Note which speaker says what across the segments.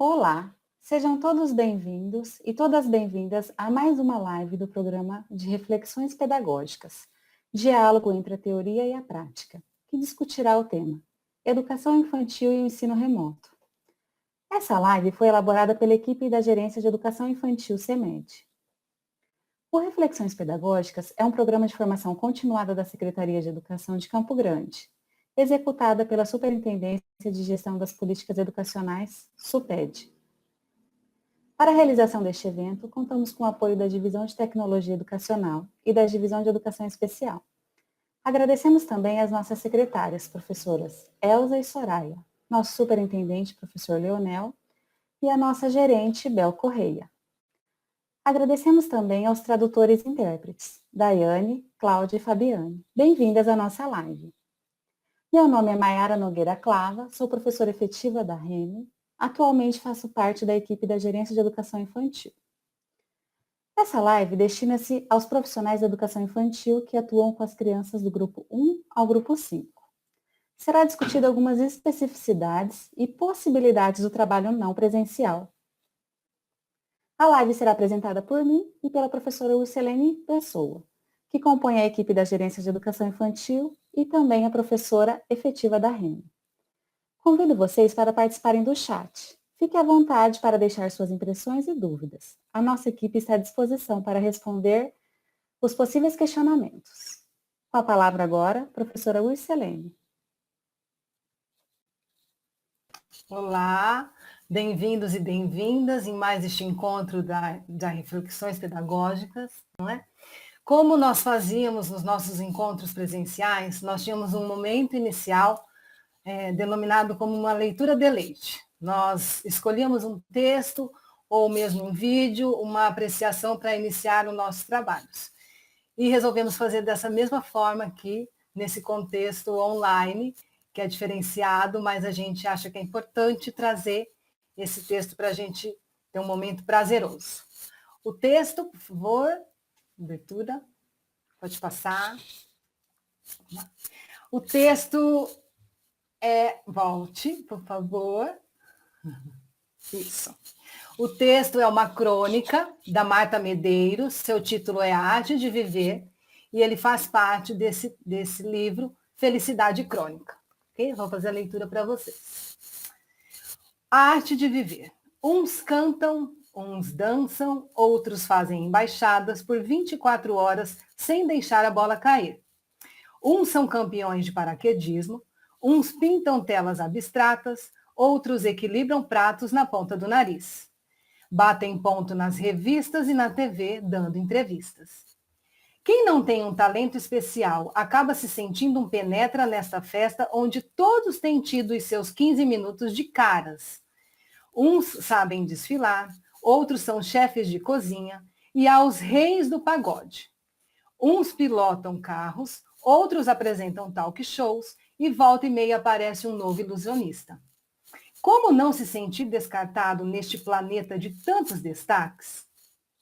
Speaker 1: Olá, sejam todos bem-vindos e todas bem-vindas a mais uma live do programa de Reflexões Pedagógicas, Diálogo entre a Teoria e a Prática, que discutirá o tema Educação Infantil e o Ensino Remoto. Essa live foi elaborada pela equipe da Gerência de Educação Infantil CEMED. O Reflexões Pedagógicas é um programa de formação continuada da Secretaria de Educação de Campo Grande, executada pela Superintendência de Gestão das Políticas Educacionais, SUPED. Para a realização deste evento, contamos com o apoio da Divisão de Tecnologia Educacional e da Divisão de Educação Especial. Agradecemos também às nossas secretárias, professoras Elza e Soraya, nosso superintendente, professor Leonel, e a nossa gerente, Bel Correia. Agradecemos também aos tradutores e intérpretes, Daiane, Cláudia e Fabiane. Bem-vindas à nossa live. Meu nome é Maiara Nogueira Clava, sou professora efetiva da REME. Atualmente faço parte da equipe da Gerência de Educação Infantil. Essa live destina-se aos profissionais da educação infantil que atuam com as crianças do grupo 1 ao grupo 5. Será discutido algumas especificidades e possibilidades do trabalho não presencial. A live será apresentada por mim e pela professora Urselene Pessoa, que compõe a equipe da Gerência de Educação Infantil e também a professora efetiva da REME. Convido vocês para participarem do chat. Fique à vontade para deixar suas impressões e dúvidas. A nossa equipe está à disposição para responder os possíveis questionamentos. Com a palavra agora, professora Urselene.
Speaker 2: Olá, bem-vindos e bem-vindas em mais este encontro da Reflexões Pedagógicas, não é? Como nós fazíamos nos nossos encontros presenciais, nós tínhamos um momento inicial denominado como uma leitura de leite. Nós escolhíamos um texto ou mesmo um vídeo, uma apreciação para iniciar os nossos trabalhos. E resolvemos fazer dessa mesma forma aqui, nesse contexto online, que é diferenciado, mas a gente acha que é importante trazer esse texto para a gente ter um momento prazeroso. O texto, por favor, abertura, pode passar. O texto volte, por favor. Isso. O texto é uma crônica da Marta Medeiros, seu título é A Arte de Viver, e ele faz parte desse livro Felicidade Crônica. Okay? Vou fazer a leitura para vocês. A Arte de Viver. Uns cantam, uns dançam, outros fazem embaixadas por 24 horas sem deixar a bola cair. Uns são campeões de paraquedismo, uns pintam telas abstratas, outros equilibram pratos na ponta do nariz. Batem ponto nas revistas e na TV, dando entrevistas. Quem não tem um talento especial acaba se sentindo um penetra nesta festa onde todos têm tido os seus 15 minutos de caras. Uns sabem desfilar, outros são chefes de cozinha e há os reis do pagode. Uns pilotam carros, outros apresentam talk shows e volta e meia aparece um novo ilusionista. Como não se sentir descartado neste planeta de tantos destaques?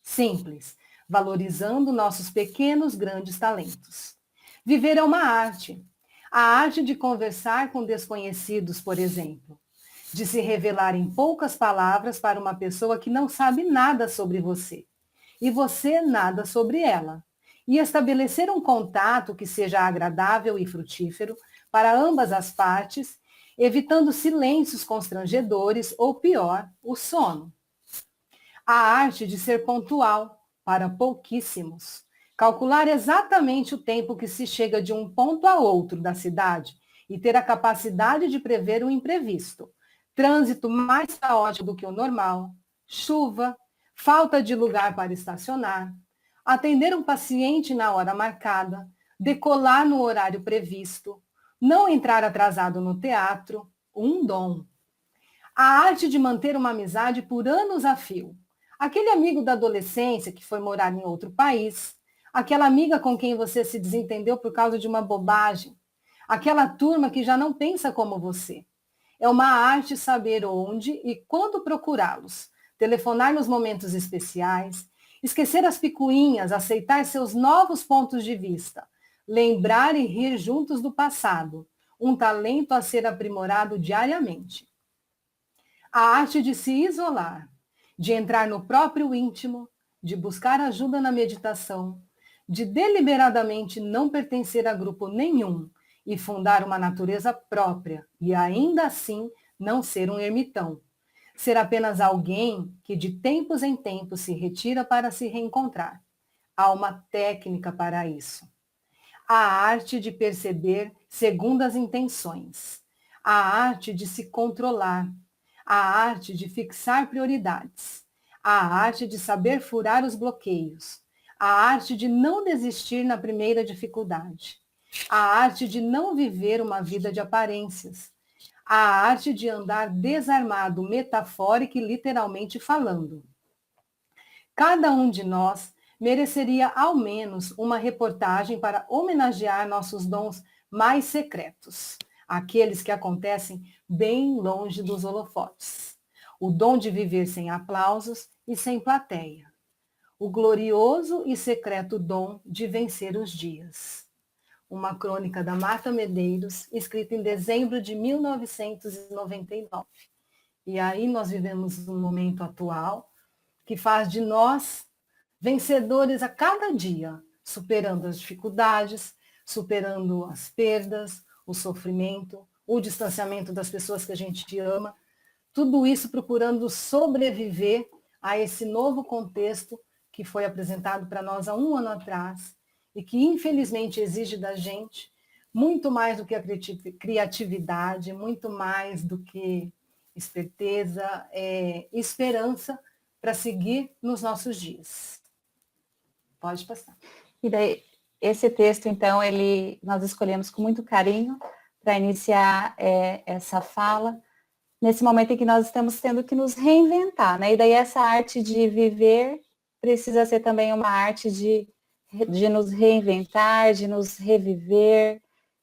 Speaker 2: Simples, valorizando nossos pequenos, grandes talentos. Viver é uma arte. A arte de conversar com desconhecidos, por exemplo. De se revelar em poucas palavras para uma pessoa que não sabe nada sobre você. E você nada sobre ela. E estabelecer um contato que seja agradável e frutífero para ambas as partes, evitando silêncios constrangedores ou, pior, o sono. A arte de ser pontual para pouquíssimos. Calcular exatamente o tempo que se chega de um ponto a outro da cidade e ter a capacidade de prever o imprevisto. Trânsito mais caótico do que o normal, chuva, falta de lugar para estacionar, atender um paciente na hora marcada, decolar no horário previsto, não entrar atrasado no teatro, um dom. A arte de manter uma amizade por anos a fio. Aquele amigo da adolescência que foi morar em outro país, aquela amiga com quem você se desentendeu por causa de uma bobagem, aquela turma que já não pensa como você. É uma arte saber onde e quando procurá-los, telefonar nos momentos especiais, esquecer as picuinhas, aceitar seus novos pontos de vista, lembrar e rir juntos do passado, um talento a ser aprimorado diariamente. A arte de se isolar, de entrar no próprio íntimo, de buscar ajuda na meditação, de deliberadamente não pertencer a grupo nenhum e fundar uma natureza própria e ainda assim não ser um ermitão. Ser apenas alguém que de tempos em tempos se retira para se reencontrar. Há uma técnica para isso. A arte de perceber segundo as intenções. A arte de se controlar. A arte de fixar prioridades. A arte de saber furar os bloqueios. A arte de não desistir na primeira dificuldade. A arte de não viver uma vida de aparências. A arte de andar desarmado, metafórica e literalmente falando. Cada um de nós mereceria ao menos uma reportagem para homenagear nossos dons mais secretos, aqueles que acontecem bem longe dos holofotes. O dom de viver sem aplausos e sem plateia. O glorioso e secreto dom de vencer os dias. Uma crônica da Marta Medeiros, escrita em dezembro de 1999. E aí nós vivemos um momento atual que faz de nós vencedores a cada dia, superando as dificuldades, superando as perdas, o sofrimento, o distanciamento das pessoas que a gente ama, tudo isso procurando sobreviver a esse novo contexto que foi apresentado para nós há um ano atrás e que infelizmente exige da gente muito mais do que a criatividade, muito mais do que esperteza, esperança para seguir nos nossos dias. Pode passar.
Speaker 1: E daí, esse texto, então, nós escolhemos com muito carinho para iniciar essa fala, nesse momento em que nós estamos tendo que nos reinventar, né? E daí essa arte de viver precisa ser também uma arte de nos reinventar, de nos reviver,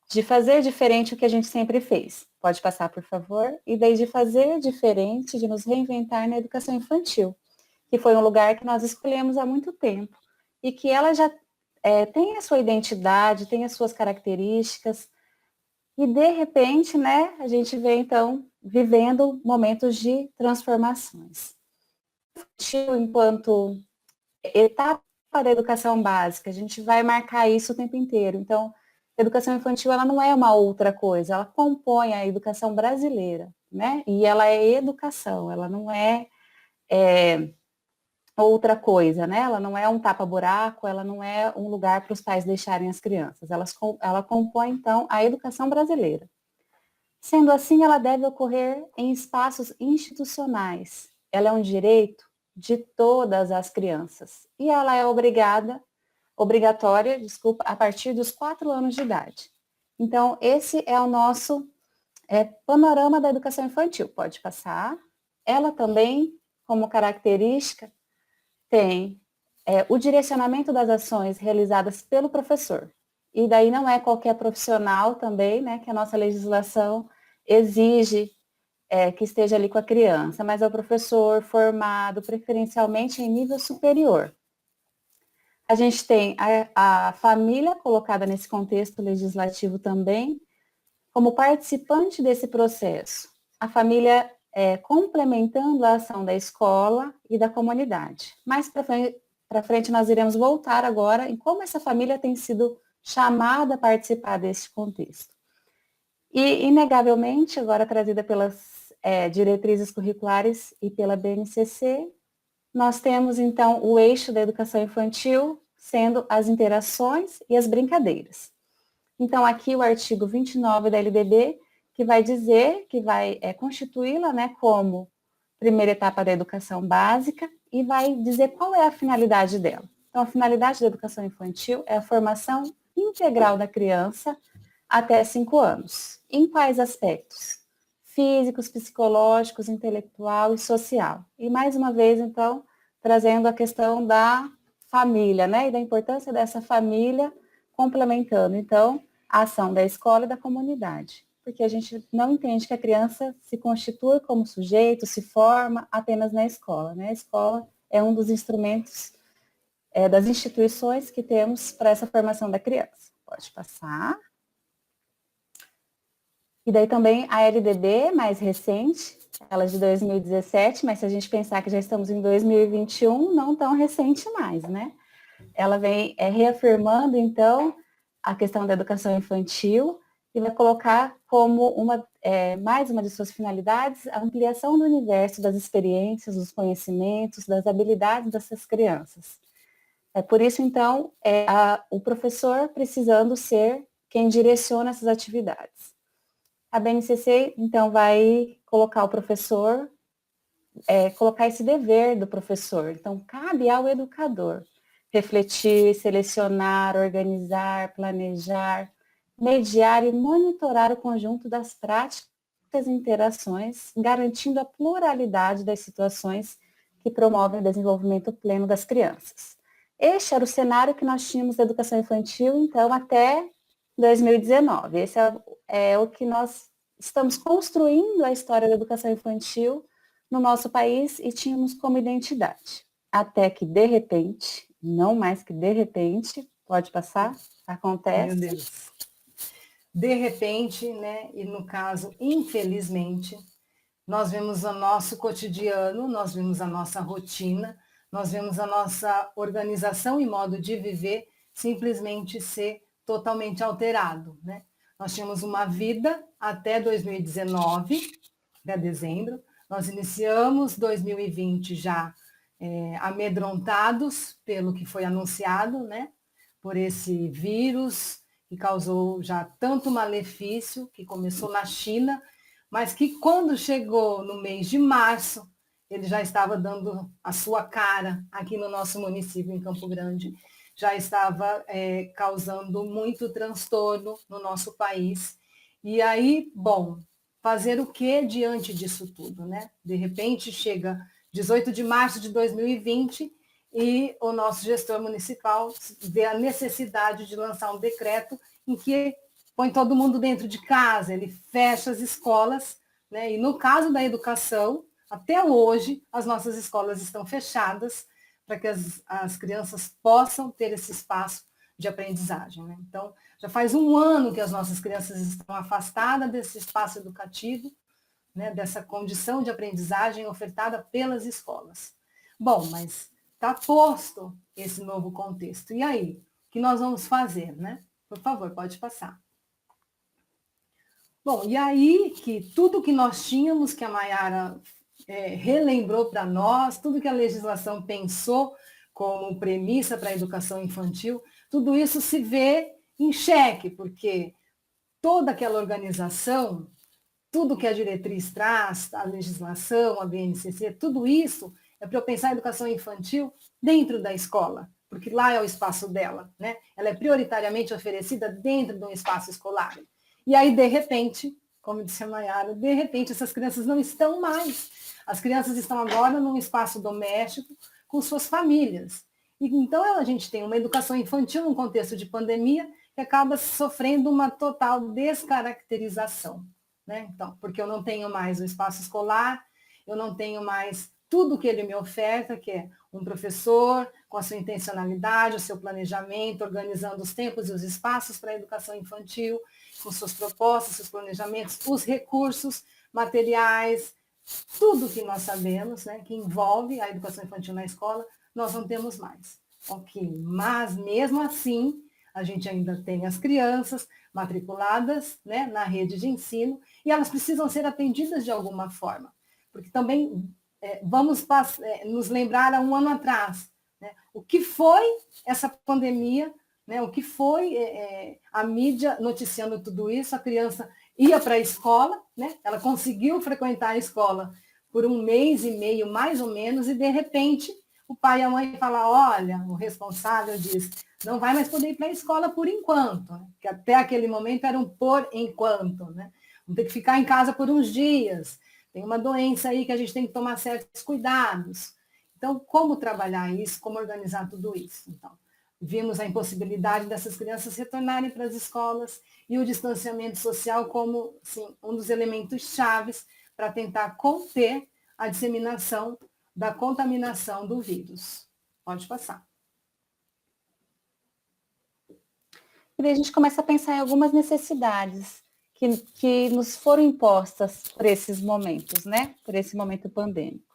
Speaker 1: de fazer diferente o que a gente sempre fez. Pode passar, por favor? E daí de fazer diferente, de nos reinventar na educação infantil, que foi um lugar que nós escolhemos há muito tempo e que ela já tem a sua identidade, tem as suas características, e de repente, né, a gente vê então vivendo momentos de transformações. Enquanto etapa da educação básica, a gente vai marcar isso o tempo inteiro. Então, a educação infantil ela não é uma outra coisa, ela compõe a educação brasileira, né? E ela é educação, ela não é outra coisa, né? Ela não é um tapa-buraco, ela não é um lugar para os pais deixarem as crianças. Ela compõe, então, a educação brasileira. Sendo assim, ela deve ocorrer em espaços institucionais. Ela é um direito de todas as crianças. E ela é obrigatória, a partir dos 4 anos de idade. Então, esse é o nosso panorama da educação infantil. Pode passar. Ela também, como característica, tem o direcionamento das ações realizadas pelo professor. E daí não é qualquer profissional também, né, que a nossa legislação exige que esteja ali com a criança, mas é o professor formado preferencialmente em nível superior. A gente tem a família colocada nesse contexto legislativo também, como participante desse processo. A família complementando a ação da escola e da comunidade. Mais para frente nós iremos voltar agora em como essa família tem sido chamada a participar desse contexto. E, inegavelmente, agora trazida pelas diretrizes curriculares e pela BNCC, nós temos, então, o eixo da educação infantil sendo as interações e as brincadeiras. Então, aqui o artigo 29 da LDB, que vai dizer, que vai constituí-la, né, como primeira etapa da educação básica e vai dizer qual é a finalidade dela. Então, a finalidade da educação infantil é a formação integral da criança até 5 anos. Em quais aspectos? Físicos, psicológicos, intelectual e social. E, mais uma vez, então, trazendo a questão da família, né, e da importância dessa família complementando, então, a ação da escola e da comunidade. Porque a gente não entende que a criança se constitui como sujeito, se forma apenas na escola, né? A escola é um dos instrumentos das instituições que temos para essa formação da criança. Pode passar. E daí também a LDB, mais recente, ela é de 2017, mas se a gente pensar que já estamos em 2021, não tão recente mais, né? Ela vem reafirmando, então, a questão da educação infantil e vai colocar como mais uma de suas finalidades a ampliação do universo das experiências, dos conhecimentos, das habilidades dessas crianças. É por isso, então, o professor precisando ser quem direciona essas atividades. A BNCC, então, vai colocar o professor, colocar esse dever do professor. Então, cabe ao educador refletir, selecionar, organizar, planejar, mediar e monitorar o conjunto das práticas e interações, garantindo a pluralidade das situações que promovem o desenvolvimento pleno das crianças. Este era o cenário que nós tínhamos da educação infantil, então, até 2019. Esse é o que nós estamos construindo a história da educação infantil no nosso país e tínhamos como identidade. Até que, de repente, não mais que de repente, pode passar, acontece.
Speaker 2: Meu Deus. De repente, né, e no caso, infelizmente, nós vemos o nosso cotidiano, nós vemos a nossa rotina, nós vemos a nossa organização e modo de viver simplesmente ser totalmente alterado, né? Nós tínhamos uma vida até 2019, até dezembro, nós iniciamos 2020 já amedrontados pelo que foi anunciado, né? Por esse vírus que causou já tanto malefício, que começou na China, mas que quando chegou no mês de março, ele já estava dando a sua cara aqui no nosso município, em Campo Grande, já estava causando muito transtorno no nosso país. E aí, bom, fazer o que diante disso tudo, né? De repente chega 18 de março de 2020 e o nosso gestor municipal vê a necessidade de lançar um decreto em que põe todo mundo dentro de casa, ele fecha as escolas, né? E no caso da educação, até hoje, as nossas escolas estão fechadas para que as crianças possam ter esse espaço de aprendizagem, né? Então, já faz um ano que as nossas crianças estão afastadas desse espaço educativo, né? Dessa condição de aprendizagem ofertada pelas escolas. Bom, mas está posto esse novo contexto. E aí, o que nós vamos fazer, né? Por favor, pode passar. Bom, e aí que tudo que nós tínhamos, que a Maiara relembrou para nós, tudo que a legislação pensou como premissa para a educação infantil, tudo isso se vê em xeque, porque toda aquela organização, tudo que a diretriz traz, a legislação, a BNCC, tudo isso é para eu pensar a educação infantil dentro da escola, porque lá é o espaço dela, né? Ela é prioritariamente oferecida dentro de um espaço escolar. E aí, de repente, como disse a Maiara, de repente essas crianças não estão mais. As crianças estão agora num espaço doméstico com suas famílias. E, então, a gente tem uma educação infantil num contexto de pandemia que acaba sofrendo uma total descaracterização, né? Então, porque eu não tenho mais o espaço escolar, eu não tenho mais tudo que ele me oferta, que é um professor com a sua intencionalidade, o seu planejamento, organizando os tempos e os espaços para a educação infantil, com suas propostas, seus planejamentos, os recursos materiais, tudo que nós sabemos, né, que envolve a educação infantil na escola, nós não temos mais. Ok, mas mesmo assim, a gente ainda tem as crianças matriculadas, né, na rede de ensino e elas precisam ser atendidas de alguma forma. Porque também vamos nos lembrar há um ano atrás, né, o que foi essa pandemia, né, o que foi a mídia noticiando tudo isso, a criança ia para a escola, né, ela conseguiu frequentar a escola por um mês e meio, mais ou menos, e de repente o pai e a mãe falam, olha, o responsável diz, não vai mais poder ir para a escola por enquanto, né? Que até aquele momento era um por enquanto, né? Vamos ter que ficar em casa por uns dias, tem uma doença aí que a gente tem que tomar certos cuidados. Então, como trabalhar isso, como organizar tudo isso? Então, vimos a impossibilidade dessas crianças retornarem para as escolas e o distanciamento social como assim, um dos elementos chaves para tentar conter a disseminação da contaminação do vírus. Pode passar.
Speaker 1: E daí a gente começa a pensar em algumas necessidades que nos foram impostas por esses momentos, né? Por esse momento pandêmico.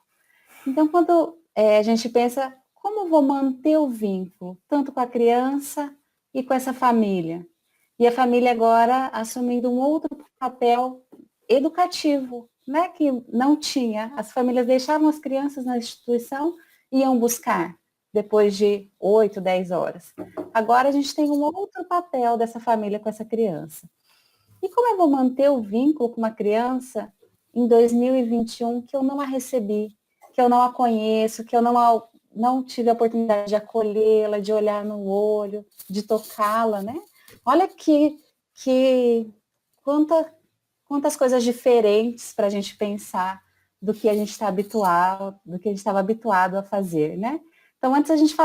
Speaker 1: Então, quando a gente pensa, como vou manter o vínculo, tanto com a criança e com essa família? E a família agora assumindo um outro papel educativo, né? Que não tinha. As famílias deixavam as crianças na instituição e iam buscar depois de 8, 10 horas. Agora a gente tem um outro papel dessa família com essa criança. E como eu vou manter o vínculo com uma criança em 2021 que eu não a recebi, que eu não a conheço, que eu não tive a oportunidade de acolhê-la, de olhar no olho, de tocá-la, né? Olha que quantas coisas diferentes para a gente pensar do que a gente está habituado, do que a gente estava habituado a fazer, né? Então, antes a gente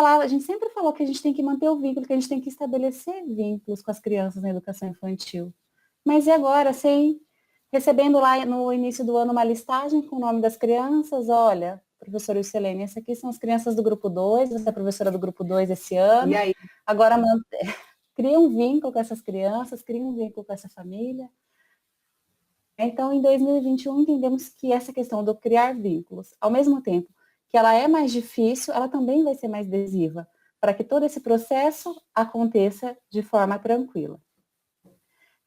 Speaker 1: sempre falou que a gente tem que manter o vínculo, que a gente tem que estabelecer vínculos com as crianças na educação infantil. Mas e agora, recebendo lá no início do ano uma listagem com o nome das crianças, olha, professora Ilcelene, essas aqui são as crianças do grupo 2, você é professora do grupo 2 esse ano.
Speaker 2: E aí?
Speaker 1: Agora cria um vínculo com essas crianças, cria um vínculo com essa família. Então, em 2021, entendemos que essa questão do criar vínculos, ao mesmo tempo que ela é mais difícil, ela também vai ser mais adesiva, para que todo esse processo aconteça de forma tranquila.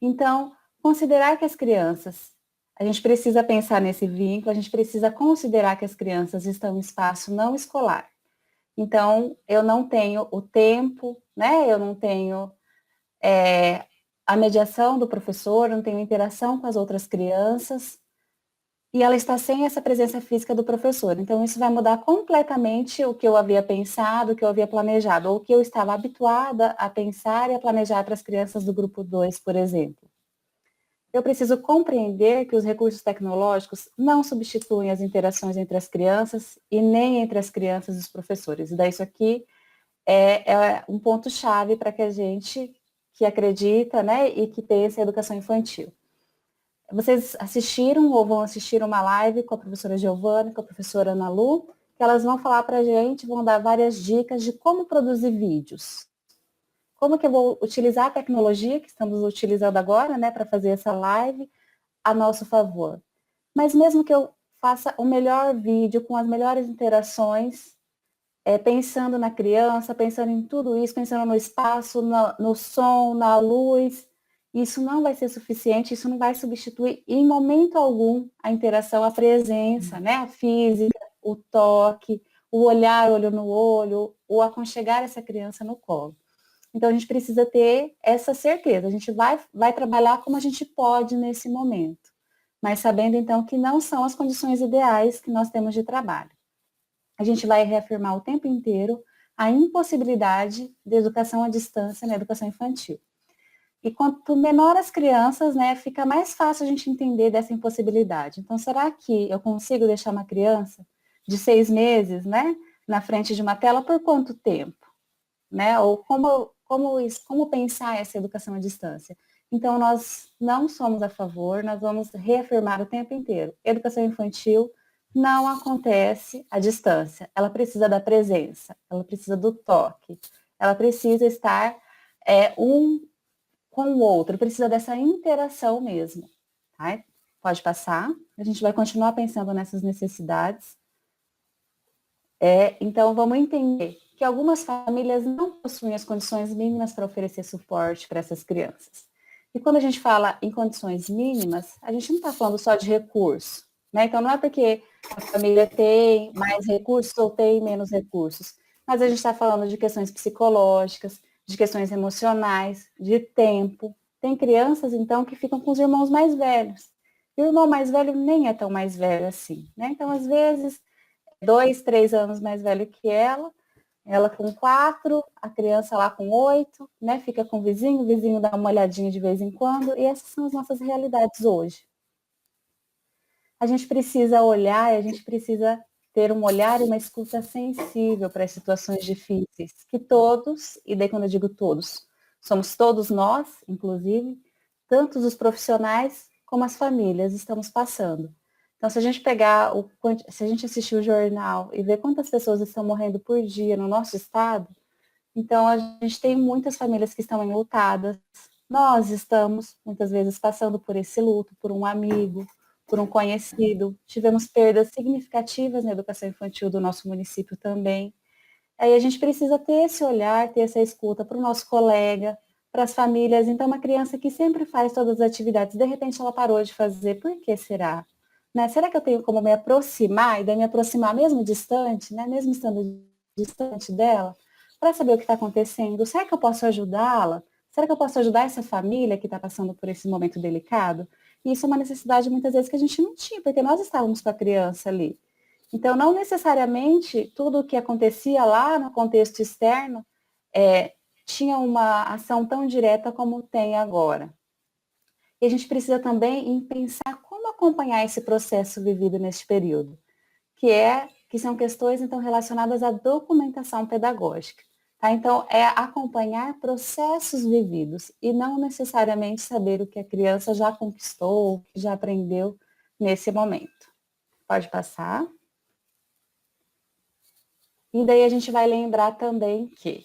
Speaker 1: Então, considerar que as crianças, a gente precisa pensar nesse vínculo, a gente precisa considerar que as crianças estão em espaço não escolar. Então, eu não tenho o tempo, né? Eu não tenho a mediação do professor, não tenho interação com as outras crianças, e ela está sem essa presença física do professor. Então, isso vai mudar completamente o que eu havia pensado, o que eu havia planejado, ou o que eu estava habituada a pensar e a planejar para as crianças do grupo 2, por exemplo. Eu preciso compreender que os recursos tecnológicos não substituem as interações entre as crianças e nem entre as crianças e os professores. E daí isso aqui é um ponto-chave para que a gente que acredita, né, e que pensa em educação infantil. Vocês assistiram ou vão assistir uma live com a professora Giovana, com a professora Ana Lu, que elas vão falar para a gente, vão dar várias dicas de como produzir vídeos. Como que eu vou utilizar a tecnologia que estamos utilizando agora, né, para fazer essa live a nosso favor. Mas mesmo que eu faça o melhor vídeo, com as melhores interações, pensando na criança, pensando em tudo isso, pensando no espaço, no som, na luz, isso não vai ser suficiente, isso não vai substituir em momento algum a interação, a presença, né, a física, o toque, o olhar olho no olho, o aconchegar essa criança no colo. Então, a gente precisa ter essa certeza. A gente vai trabalhar como a gente pode nesse momento, mas sabendo, então, que não são as condições ideais que nós temos de trabalho. A gente vai reafirmar o tempo inteiro a impossibilidade de educação à distância na educação infantil. E quanto menor as crianças, né, fica mais fácil a gente entender dessa impossibilidade. Então, será que eu consigo deixar uma criança de 6 meses, né, na frente de uma tela por quanto tempo? Né? Ou como pensar essa educação à distância? Então, nós não somos a favor, nós vamos reafirmar o tempo inteiro. Educação infantil não acontece à distância. Ela precisa da presença, ela precisa do toque, ela precisa estar um com o outro, precisa dessa interação mesmo. Tá? Pode passar, a gente vai continuar pensando nessas necessidades. Então, vamos entender que algumas famílias não possuem as condições mínimas para oferecer suporte para essas crianças. E quando a gente fala em condições mínimas, a gente não está falando só de recurso, né? Então, não é porque a família tem mais recursos ou tem menos recursos, mas a gente está falando de questões psicológicas, de questões emocionais, de tempo. Tem crianças, então, que ficam com os irmãos mais velhos. E o irmão mais velho nem é tão mais velho assim, né? Então, às vezes, 2, 3 anos mais velho que ela com 4, a criança lá com 8, né? Fica com o vizinho dá uma olhadinha de vez em quando, e essas são as nossas realidades hoje. A gente precisa olhar, a gente precisa ter um olhar e uma escuta sensível para as situações difíceis, que todos, e daí quando eu digo todos, somos todos nós, inclusive, tanto os profissionais como as famílias estamos passando. Então, se a gente se a gente assistir o jornal e ver quantas pessoas estão morrendo por dia no nosso estado, então a gente tem muitas famílias que estão enlutadas, Nós estamos, muitas vezes, passando por esse luto, por um amigo, por um conhecido. Tivemos perdas significativas na educação infantil do nosso município também. Aí a gente precisa ter esse olhar, ter essa escuta para o nosso colega, para as famílias. Então, uma criança que sempre faz todas as atividades, de repente ela parou de fazer, por que será? Né? Será que eu tenho como me aproximar, e daí me aproximar mesmo distante, né? Mesmo estando distante dela, para saber o que está acontecendo? Será que eu posso ajudá-la? Será que eu posso ajudar essa família que está passando por esse momento delicado? E isso é uma necessidade, muitas vezes, que a gente não tinha, porque nós estávamos com a criança ali. Então, não necessariamente tudo o que acontecia lá no contexto externo tinha uma ação tão direta como tem agora. E a gente precisa também em pensar como acompanhar esse processo vivido neste período, que são questões então relacionadas à documentação pedagógica. Tá? Então, é acompanhar processos vividos e não necessariamente saber o que a criança já conquistou, o que já aprendeu nesse momento. Pode passar. E daí a gente vai lembrar também que,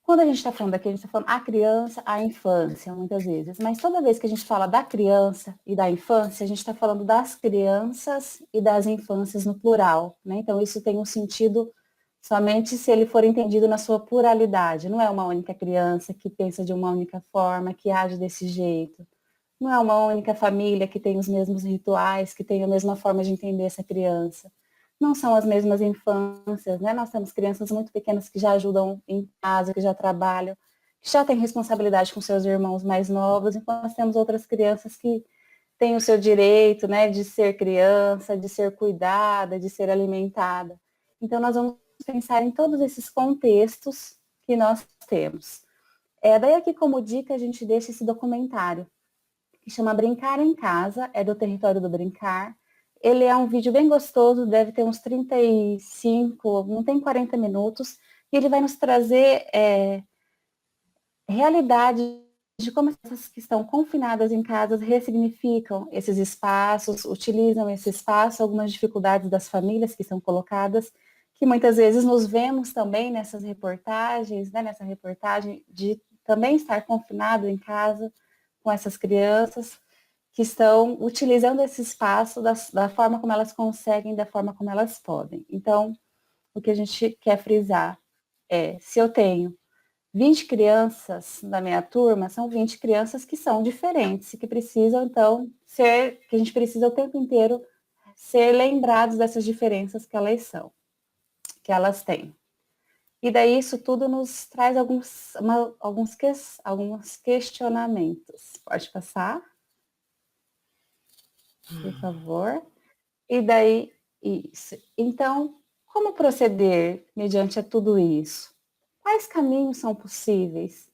Speaker 1: quando a gente está falando aqui, a gente está falando a criança, a infância, muitas vezes. Mas toda vez que a gente fala da criança e da infância, a gente está falando das crianças e das infâncias no plural. Né? Então, isso tem um sentido somente se ele for entendido na sua pluralidade. Não é uma única criança que pensa de uma única forma, que age desse jeito. Não é uma única família que tem os mesmos rituais, que tem a mesma forma de entender essa criança. Não são as mesmas infâncias, né? Nós temos crianças muito pequenas que já ajudam em casa, que já trabalham, que já têm responsabilidade com seus irmãos mais novos, enquanto nós temos outras crianças que têm o seu direito, né, de ser criança, de ser cuidada, de ser alimentada. Então, nós vamos pensar em todos esses contextos que nós temos. Daí aqui como dica a gente deixa esse documentário, que chama Brincar em Casa, é do Território do Brincar. Ele é um vídeo bem gostoso, deve ter uns 35, não tem 40 minutos, e ele vai nos trazer realidade de como as pessoas que estão confinadas em casas ressignificam esses espaços, utilizam esse espaço, algumas dificuldades das famílias que são colocadas, que muitas vezes nos vemos também nessas reportagens, né, nessa reportagem de também estar confinado em casa com essas crianças que estão utilizando esse espaço da forma como elas conseguem, da forma como elas podem. Então, o que a gente quer frisar se eu tenho 20 crianças na minha turma, são 20 crianças que são diferentes e que precisam, então, que a gente precisa o tempo inteiro ser lembrados dessas diferenças que elas são, que elas têm. E daí isso tudo nos traz alguns questionamentos. Pode passar, por favor. E daí, isso. Então, como proceder mediante a tudo isso? Quais caminhos são possíveis?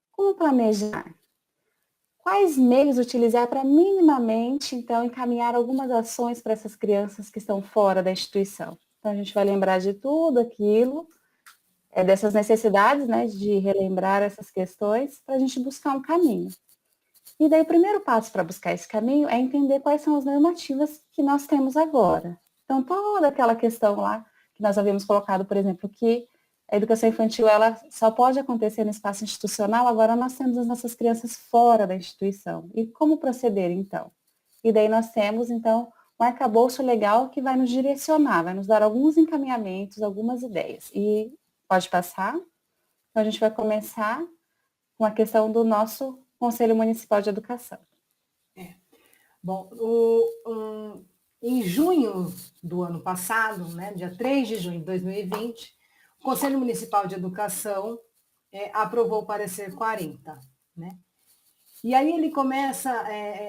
Speaker 1: Como planejar? Quais meios utilizar para minimamente, então, encaminhar algumas ações para essas crianças que estão fora da instituição? Então, a gente vai lembrar de tudo aquilo, dessas necessidades, né, de relembrar essas questões, para a gente buscar um caminho. E daí, o primeiro passo para buscar esse caminho é entender quais são as normativas que nós temos agora. Então, toda aquela questão lá que nós havíamos colocado, por exemplo, que a educação infantil ela só pode acontecer no espaço institucional, agora nós temos as nossas crianças fora da instituição. E como proceder, então? E daí nós temos, então, um arcabouço legal que vai nos direcionar, vai nos dar alguns encaminhamentos, algumas ideias. E pode passar? Então, a gente vai começar com a questão do nosso Conselho Municipal de Educação.
Speaker 2: Bom, em junho do ano passado, né, dia 3 de junho de 2020, o Conselho Municipal de Educação aprovou o parecer 40, né? E aí ele começa,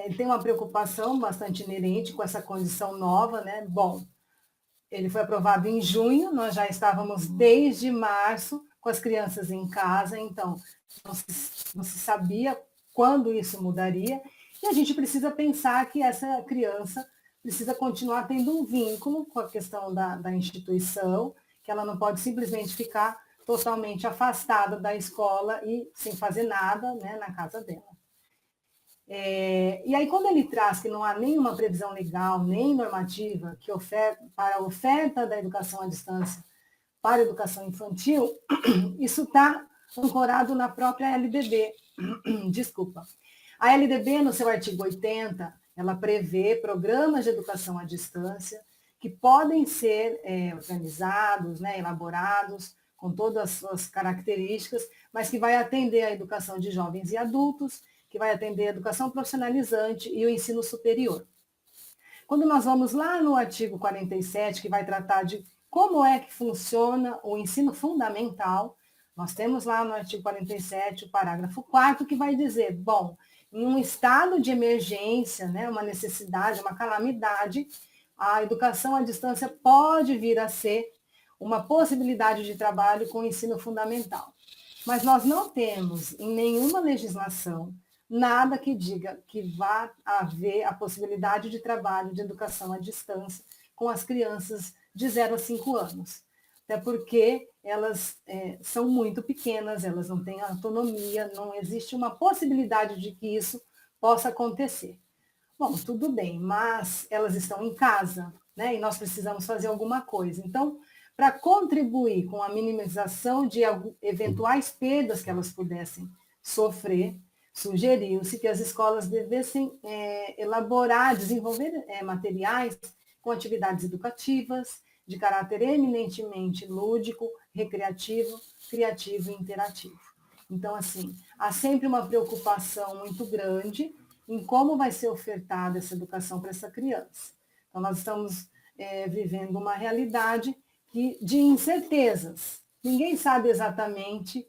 Speaker 2: ele tem uma preocupação bastante inerente com essa condição nova, né? Bom, ele foi aprovado em junho, nós já estávamos desde março com as crianças em casa, então não se sabia quando isso mudaria, e a gente precisa pensar que essa criança precisa continuar tendo um vínculo com a questão da instituição, que ela não pode simplesmente ficar totalmente afastada da escola e sem fazer nada, né, na casa dela. E aí, quando ele traz que não há nenhuma previsão legal, nem normativa para a oferta da educação à distância para a educação infantil, isso está ancorado na própria LDB. Desculpa. A LDB, no seu artigo 80, ela prevê programas de educação à distância que podem ser organizados, né, elaborados, com todas as suas características, mas que vai atender a educação de jovens e adultos, que vai atender a educação profissionalizante e o ensino superior. Quando nós vamos lá no artigo 47, que vai tratar de como é que funciona o ensino fundamental, nós temos lá no artigo 47 o parágrafo 4º, que vai dizer, bom, em um estado de emergência, né, uma necessidade, uma calamidade, a educação à distância pode vir a ser uma possibilidade de trabalho com o ensino fundamental. Mas nós não temos em nenhuma legislação nada que diga que vá haver a possibilidade de trabalho de educação à distância com as crianças de 0 a 5 anos. Até porque elas são muito pequenas, elas não têm autonomia, não existe uma possibilidade de que isso possa acontecer. Bom, tudo bem, mas elas estão em casa, né? E nós precisamos fazer alguma coisa. Então, para contribuir com a minimização de eventuais perdas que elas pudessem sofrer, sugeriu-se que as escolas devessem elaborar, desenvolver materiais com atividades educativas, de caráter eminentemente lúdico, recreativo, criativo e interativo. Então, assim, há sempre uma preocupação muito grande em como vai ser ofertada essa educação para essa criança. Então, nós estamos vivendo uma realidade de incertezas. Ninguém sabe exatamente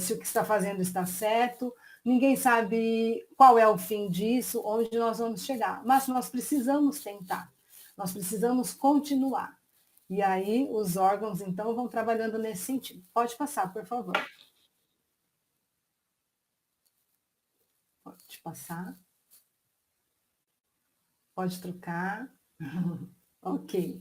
Speaker 2: se o que está fazendo está certo, ninguém sabe qual é o fim disso, onde nós vamos chegar. Mas nós precisamos tentar, nós precisamos continuar. E aí os órgãos, então, vão trabalhando nesse sentido. Pode passar, por favor. Pode passar. Pode trocar. Ok.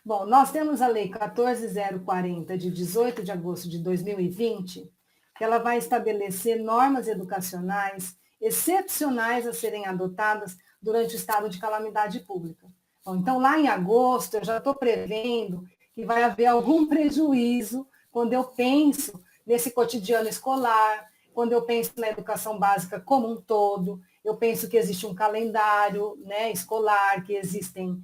Speaker 2: Bom, nós temos a Lei 14.040, de 18 de agosto de 2020, que ela vai estabelecer normas educacionais excepcionais a serem adotadas durante o estado de calamidade pública. Bom, então, lá em agosto, eu já estou prevendo que vai haver algum prejuízo quando eu penso nesse cotidiano escolar, quando eu penso na educação básica como um todo, eu penso que existe um calendário, né, escolar, que existem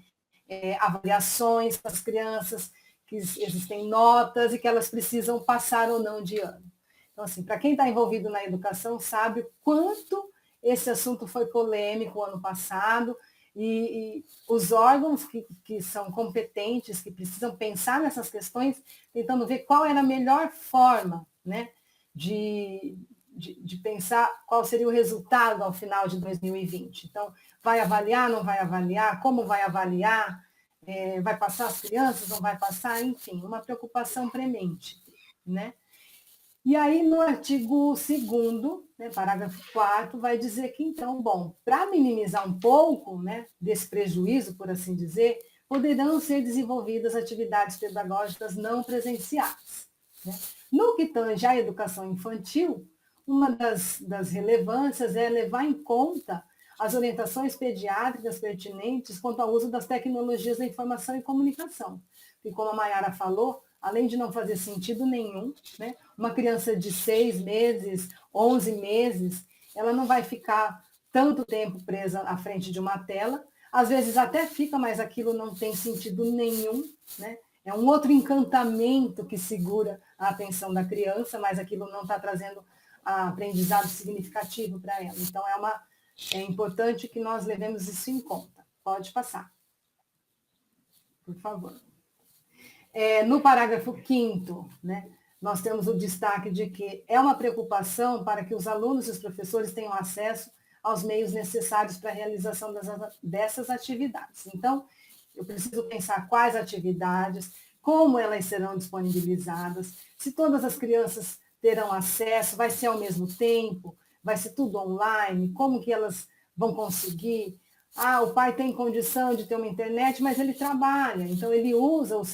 Speaker 2: avaliações para as crianças, que existem notas e que elas precisam passar ou não de ano. Então, assim, para quem está envolvido na educação sabe o quanto esse assunto foi polêmico ano passado e os órgãos que são competentes, que precisam pensar nessas questões, tentando ver qual era a melhor forma, né, de pensar qual seria o resultado ao final de 2020. Então, vai avaliar, não vai avaliar, como vai avaliar, vai passar as crianças, não vai passar, enfim, uma preocupação premente, né? E aí, no artigo 2º, né, parágrafo 4º, vai dizer que, então, bom, para minimizar um pouco, né, desse prejuízo, por assim dizer, poderão ser desenvolvidas atividades pedagógicas não presenciais, né? No que tange à educação infantil, uma das relevâncias é levar em conta as orientações pediátricas pertinentes quanto ao uso das tecnologias da informação e comunicação. E como a Mayara falou, além de não fazer sentido nenhum, né, uma criança de 6 meses, 11 meses, ela não vai ficar tanto tempo presa à frente de uma tela, às vezes até fica, mas aquilo não tem sentido nenhum, né? É um outro encantamento que segura a atenção da criança, mas aquilo não está trazendo aprendizado significativo para ela. Então, é importante que nós levemos isso em conta. Pode passar. Por favor. No parágrafo 5º, né, nós temos o destaque de que é uma preocupação para que os alunos e os professores tenham acesso aos meios necessários para a realização dessas atividades. Então, eu preciso pensar quais atividades, como elas serão disponibilizadas, se todas as crianças terão acesso, vai ser ao mesmo tempo, vai ser tudo online, como que elas vão conseguir. O pai tem condição de ter uma internet, mas ele trabalha, então ele usa o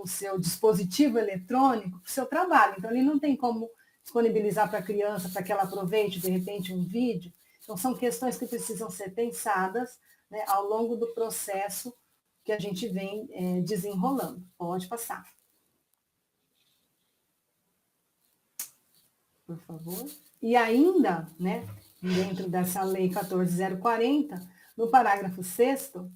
Speaker 2: seu dispositivo eletrônico para o seu trabalho, então ele não tem como disponibilizar para a criança para que ela aproveite, de repente, um vídeo. Então, são questões que precisam ser pensadas, né, ao longo do processo que a gente vem desenrolando. Pode passar. por favor. E ainda, né, dentro dessa lei 14.040, no parágrafo 6º,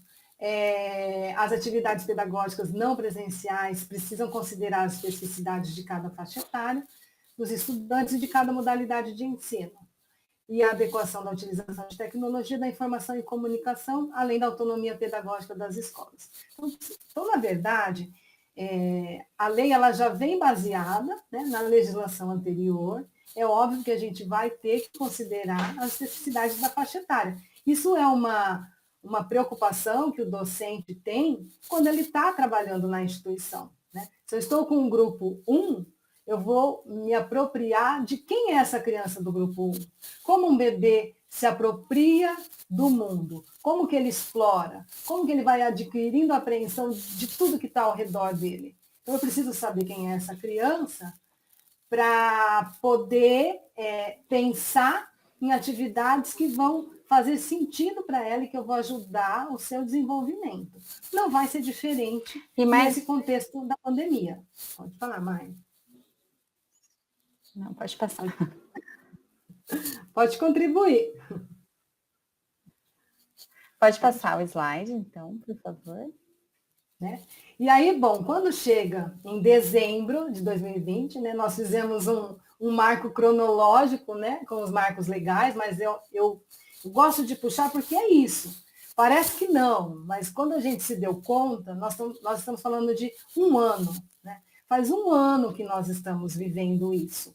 Speaker 2: as atividades pedagógicas não presenciais precisam considerar as especificidades de cada faixa etária, dos estudantes e de cada modalidade de ensino, e a adequação da utilização de tecnologia da informação e comunicação, além da autonomia pedagógica das escolas. Então na verdade, a lei ela já vem baseada, né, na legislação anterior. É óbvio que a gente vai ter que considerar as especificidades da faixa etária. Isso é uma preocupação que o docente tem quando ele está trabalhando na instituição, né? Se eu estou com um grupo 1, eu vou me apropriar de quem é essa criança do grupo 1. Como um bebê se apropria do mundo, como que ele explora, como que ele vai adquirindo a apreensão de tudo que está ao redor dele. Então, eu preciso saber quem é essa criança para poder pensar em atividades que vão fazer sentido para ela e que eu vou ajudar o seu desenvolvimento. Não vai ser diferente nesse contexto da pandemia. Pode falar, Mai.
Speaker 1: Não, pode passar.
Speaker 2: Pode contribuir.
Speaker 1: Pode passar o slide, então, por favor.
Speaker 2: Né? E aí, bom, quando chega em dezembro de 2020, né, nós fizemos um marco cronológico, né, com os marcos legais, mas eu gosto de puxar porque é isso. Parece que não, mas quando a gente se deu conta, nós estamos falando de um ano. Né? Faz um ano que nós estamos vivendo isso.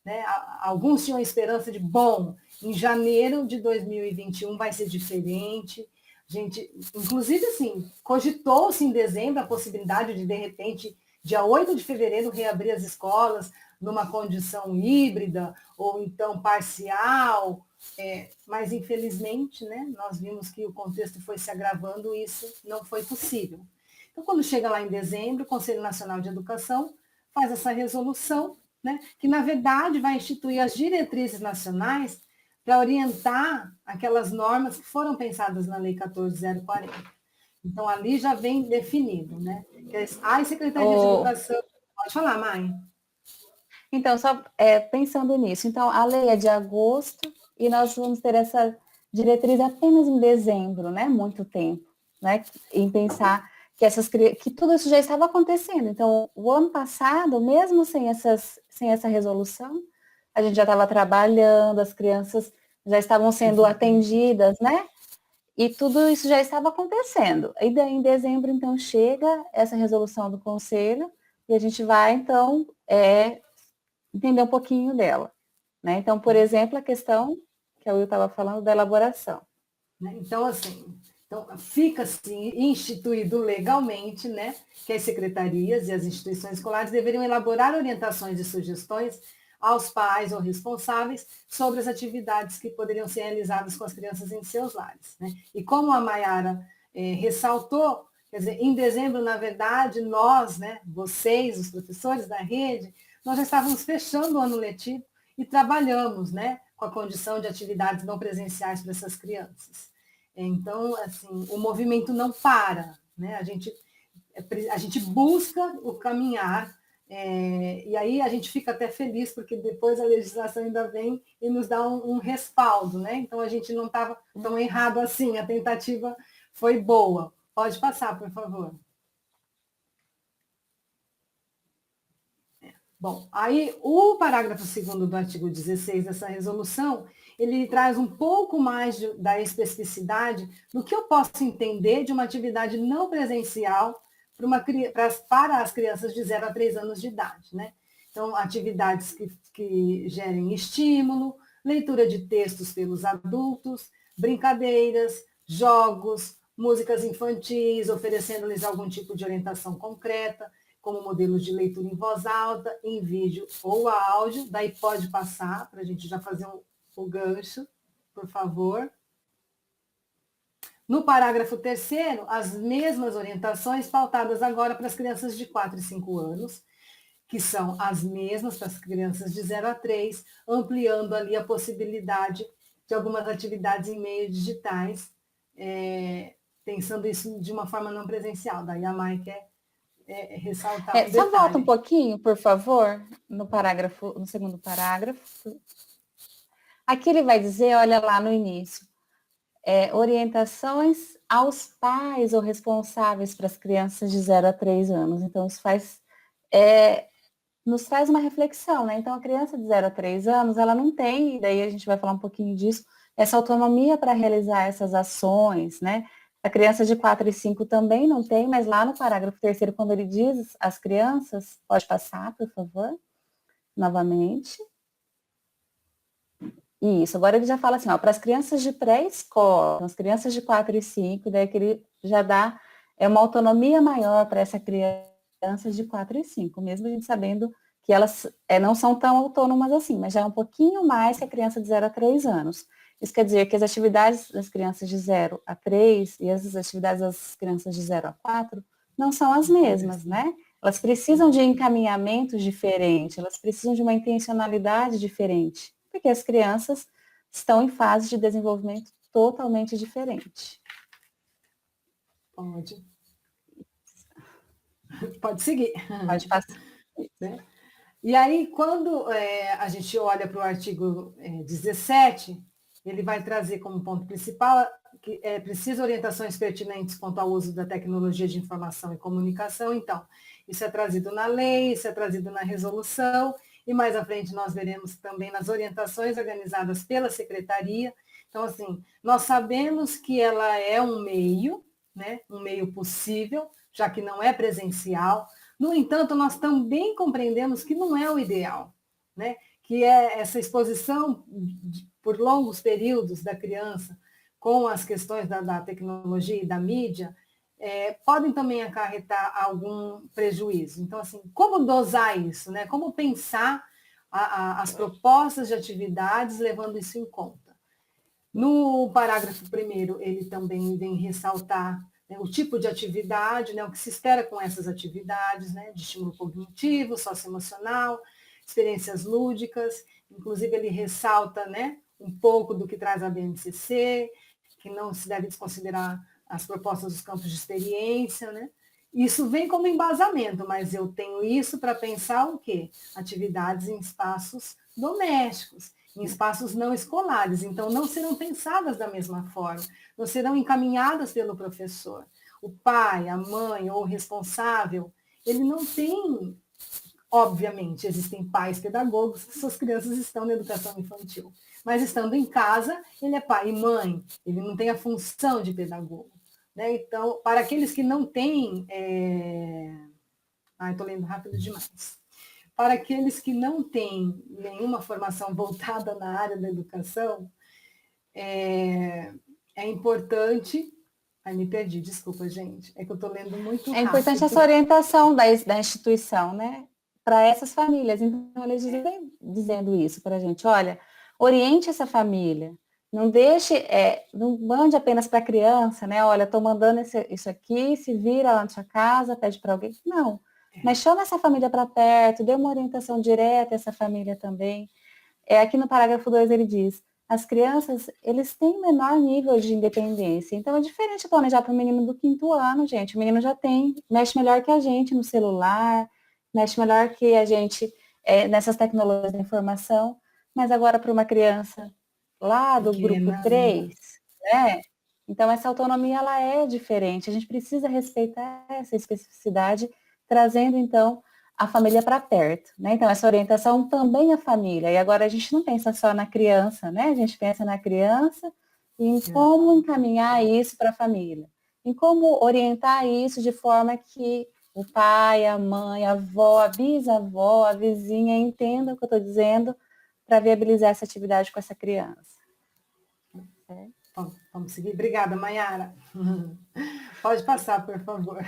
Speaker 2: Né? Alguns tinham a esperança de, bom, em janeiro de 2021 vai ser diferente. A gente, inclusive, assim, cogitou-se em dezembro a possibilidade de repente, dia 8 de fevereiro, reabrir as escolas numa condição híbrida ou então parcial, mas, infelizmente, né, nós vimos que o contexto foi se agravando e isso não foi possível. Então, quando chega lá em dezembro, o Conselho Nacional de Educação faz essa resolução, né, que, na verdade, vai instituir as diretrizes nacionais para orientar aquelas normas que foram pensadas na Lei 14.040. Então, ali já vem definido, né? Que as secretarias de educação... Pode falar, Mai.
Speaker 1: Então, só pensando nisso, então a lei é de agosto e nós vamos ter essa diretriz apenas em dezembro, né? Muito tempo, né? Em pensar que tudo isso já estava acontecendo. Então, o ano passado, mesmo sem essa resolução, a gente já estava trabalhando, as crianças já estavam sendo atendidas, né? E tudo isso já estava acontecendo. E daí, em dezembro, então, chega essa resolução do Conselho e a gente vai, então, entender um pouquinho dela. Né? Então, por exemplo, a questão que a Will estava falando da elaboração.
Speaker 2: Então, assim, fica assim, instituído legalmente, né, que as secretarias e as instituições escolares deveriam elaborar orientações e sugestões aos pais ou responsáveis sobre as atividades que poderiam ser realizadas com as crianças em seus lares. Né? E como a Maiara ressaltou, quer dizer, em dezembro, na verdade, nós, né, vocês, os professores da rede, nós já estávamos fechando o ano letivo e trabalhamos, né, com a condição de atividades não presenciais para essas crianças. Então, assim, o movimento não para, né? A gente busca o caminhar, e aí a gente fica até feliz, porque depois a legislação ainda vem e nos dá um respaldo, né? Então, a gente não estava tão errado assim, a tentativa foi boa. Pode passar, por favor. Bom, aí o parágrafo 2º do artigo 16 dessa resolução, ele traz um pouco mais da especificidade do que eu posso entender de uma atividade não presencial para as crianças de 0 a 3 anos de idade. Né? Então, atividades que gerem estímulo, leitura de textos pelos adultos, brincadeiras, jogos, músicas infantis, oferecendo-lhes algum tipo de orientação concreta, como modelos de leitura em voz alta, em vídeo ou áudio. Daí pode passar, para a gente já fazer o gancho, por favor. No parágrafo 3º, as mesmas orientações pautadas agora para as crianças de 4 e 5 anos, que são as mesmas para as crianças de 0 a 3, ampliando ali a possibilidade de algumas atividades em meios digitais, pensando isso de uma forma não presencial. Daí a Mai quer ressaltar um
Speaker 1: Só volta um
Speaker 2: detalhe.
Speaker 1: pouquinho, por favor, no segundo parágrafo. Aqui ele vai dizer, olha lá no início, orientações aos pais ou responsáveis para as crianças de 0 a 3 anos. Então, isso nos traz uma reflexão, né? Então, a criança de 0 a 3 anos, ela não tem, e daí a gente vai falar um pouquinho disso, essa autonomia para realizar essas ações, né? A criança de 4 e 5 também não tem, mas lá no parágrafo 3º, quando ele diz as crianças, pode passar, por favor, novamente. Isso, agora ele já fala assim, ó, para as crianças de pré-escola, então, as crianças de 4 e 5, daí que ele já dá uma autonomia maior para essa criança de 4 e 5, mesmo a gente sabendo que elas não são tão autônomas assim, mas já é um pouquinho mais que a criança de 0 a 3 anos. Isso quer dizer que as atividades das crianças de 0 a 3 e as atividades das crianças de 0 a 4 não são as mesmas, né? Elas precisam de encaminhamentos diferentes, elas precisam de uma intencionalidade diferente, porque as crianças estão em fase de desenvolvimento totalmente diferente.
Speaker 2: Pode seguir.
Speaker 1: Pode passar.
Speaker 2: E aí, quando a gente olha para o artigo 17, ele vai trazer como ponto principal que é preciso orientações pertinentes quanto ao uso da tecnologia de informação e comunicação. Então, isso é trazido na lei, isso é trazido na resolução, e mais à frente nós veremos também nas orientações organizadas pela secretaria. Então, assim, nós sabemos que ela é um meio, né, um meio possível, já que não é presencial. No entanto, nós também compreendemos que não é o ideal, né? Que é essa exposição por longos períodos da criança com as questões da tecnologia e da mídia, podem também acarretar algum prejuízo. Então, assim, como dosar isso, né? Como pensar as propostas de atividades levando isso em conta? No parágrafo 1º, ele também vem ressaltar, né, o tipo de atividade, né, o que se espera com essas atividades, né, de estímulo cognitivo, socioemocional, experiências lúdicas. Inclusive, ele ressalta, né, um pouco do que traz a BNCC, que não se deve desconsiderar as propostas dos campos de experiência, né? Isso vem como embasamento, mas eu tenho isso para pensar o quê? Atividades em espaços domésticos, em espaços não escolares, então não serão pensadas da mesma forma, não serão encaminhadas pelo professor. O pai, a mãe ou o responsável, ele não tem, obviamente, existem pais pedagogos que suas crianças estão na educação infantil, mas estando em casa, ele é pai e mãe, ele não tem a função de pedagogo. Né? Então, para aqueles que não têm. Estou lendo rápido demais. Para aqueles que não têm nenhuma formação voltada na área da educação, é importante. Ai, me perdi, desculpa, gente. É que eu estou lendo muito rápido.
Speaker 1: É importante essa orientação da instituição, né? Para essas famílias. Então, eles vêm dizendo isso para a gente. Olha, oriente essa família. Não deixe, não mande apenas para a criança, né? Olha, estou mandando isso aqui, se vira lá na sua casa, pede para alguém. Não. Mas chama essa família para perto, dê uma orientação direta a essa família também. Aqui no parágrafo 2 ele diz, as crianças, eles têm menor nível de independência. Então, é diferente planejar para o menino do 5º ano, gente. O menino já mexe melhor que a gente no celular, mexe melhor que a gente nessas tecnologias da informação. Mas agora para uma criança lá do grupo 3, né? Então, essa autonomia, ela é diferente. A gente precisa respeitar essa especificidade, trazendo, então, a família para perto, né? Então, essa orientação também é família. E agora a gente não pensa só na criança, né? A gente pensa na criança e em como encaminhar isso para a família. Em como orientar isso de forma que o pai, a mãe, a avó, a bisavó, a vizinha entendam o que eu estou dizendo para viabilizar essa atividade com essa criança.
Speaker 2: Vamos seguir? Obrigada, Mayara. Pode passar, por favor.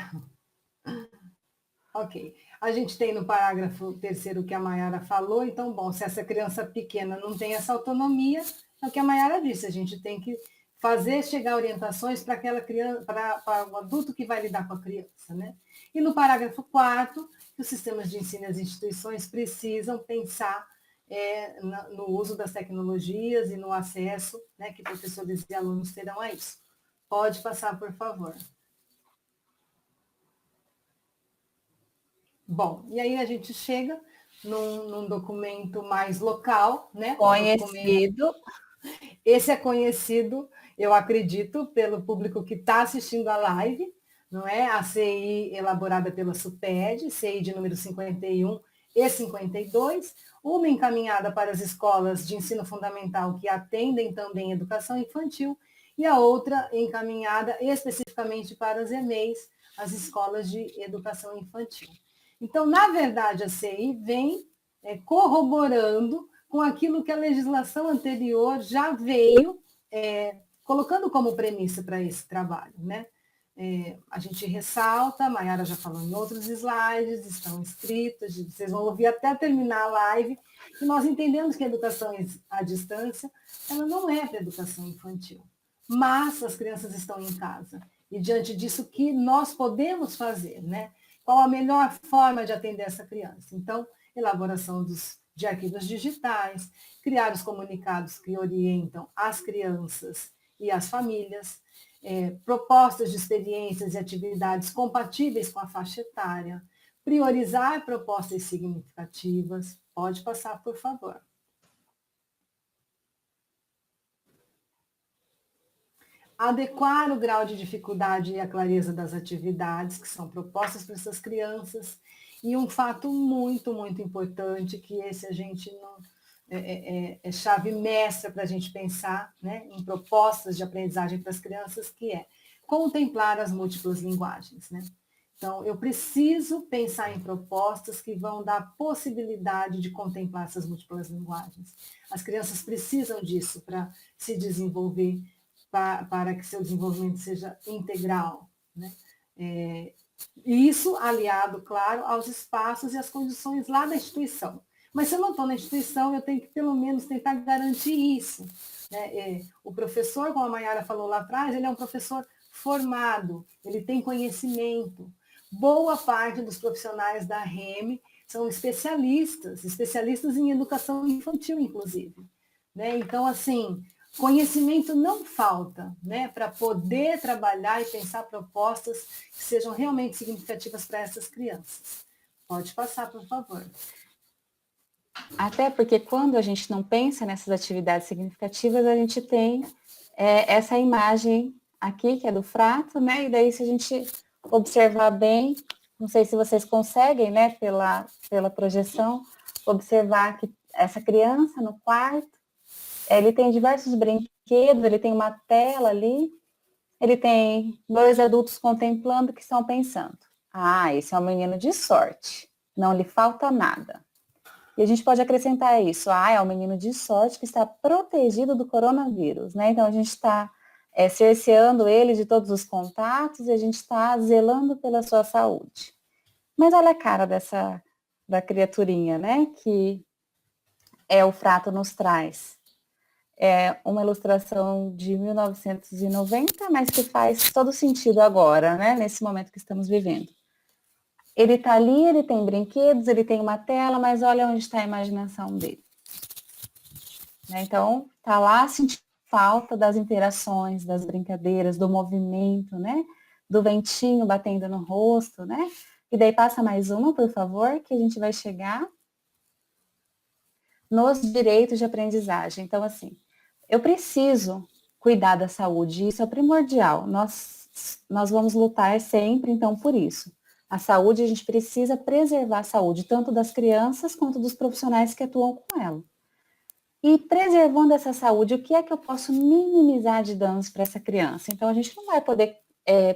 Speaker 2: Ok. A gente tem no parágrafo 3º que a Mayara falou, então, bom, se essa criança pequena não tem essa autonomia, é o que a Mayara disse, a gente tem que fazer chegar orientações para aquela criança, para o adulto que vai lidar com a criança, né? E no parágrafo 4º, os sistemas de ensino e as instituições precisam pensar no uso das tecnologias e no acesso, né, que professores e alunos terão a isso. Pode passar, por favor. Bom, e aí a gente chega num documento mais local, né?
Speaker 1: Conhecido.
Speaker 2: Esse é conhecido, eu acredito, pelo público que está assistindo a live, não é? A CI elaborada pela SUPED, CI de número 51 e 52, uma encaminhada para as escolas de ensino fundamental que atendem também educação infantil, e a outra encaminhada especificamente para as EMEIs, as escolas de educação infantil. Então, na verdade, a CI vem corroborando com aquilo que a legislação anterior já veio colocando como premissa para esse trabalho, né? A gente ressalta, a Mayara já falou em outros slides, estão escritos, vocês vão ouvir até terminar a live, e nós entendemos que a educação à distância, ela não é para educação infantil, mas as crianças estão em casa. E diante disso, o que nós podemos fazer, né? Qual a melhor forma de atender essa criança? Então, elaboração de arquivos digitais, criar os comunicados que orientam as crianças e as famílias, propostas de experiências e atividades compatíveis com a faixa etária, priorizar propostas significativas. Pode passar, por favor. Adequar o grau de dificuldade e a clareza das atividades que são propostas para essas crianças. E um fato muito, muito importante, que esse a gente não é chave mestra para a gente pensar, né, em propostas de aprendizagem para as crianças, que é contemplar as múltiplas linguagens, né? Então, eu preciso pensar em propostas que vão dar possibilidade de contemplar essas múltiplas linguagens. As crianças precisam disso para se desenvolver, para que seu desenvolvimento seja integral, né? E isso aliado, claro, aos espaços e às condições lá da instituição. Mas se eu não estou na instituição, eu tenho que, pelo menos, tentar garantir isso, né? O professor, como a Mayara falou lá atrás, ele é um professor formado, ele tem conhecimento. Boa parte dos profissionais da REM são especialistas em educação infantil, inclusive, né? Então, assim, conhecimento não falta, né, para poder trabalhar e pensar propostas que sejam realmente significativas para essas crianças. Pode passar, por favor.
Speaker 1: Até porque quando a gente não pensa nessas atividades significativas, a gente tem essa imagem aqui, que é do Frato, né? E daí, se a gente observar bem, não sei se vocês conseguem, né, pela projeção, observar que essa criança no quarto, ele tem diversos brinquedos, ele tem uma tela ali, ele tem 2 adultos contemplando que estão pensando. Ah, esse é um menino de sorte, não lhe falta nada. E a gente pode acrescentar isso. Ah, é um menino de sorte que está protegido do coronavírus, né? Então, a gente está cerceando ele de todos os contatos e a gente está zelando pela sua saúde. Mas olha a cara da criaturinha, né? Que o Frato nos traz. É uma ilustração de 1990, mas que faz todo sentido agora, né? Nesse momento que estamos vivendo. Ele está ali, ele tem brinquedos, ele tem uma tela, mas olha onde está a imaginação dele. Né? Então, está lá sentindo falta das interações, das brincadeiras, do movimento, né? Do ventinho batendo no rosto, né? E daí passa mais uma, por favor, que a gente vai chegar nos direitos de aprendizagem. Então, assim, eu preciso cuidar da saúde, isso é primordial. Nós vamos lutar sempre, então, por isso. A saúde, a gente precisa preservar a saúde, tanto das crianças quanto dos profissionais que atuam com ela. E preservando essa saúde, o que é que eu posso minimizar de danos para essa criança? Então, a gente não vai poder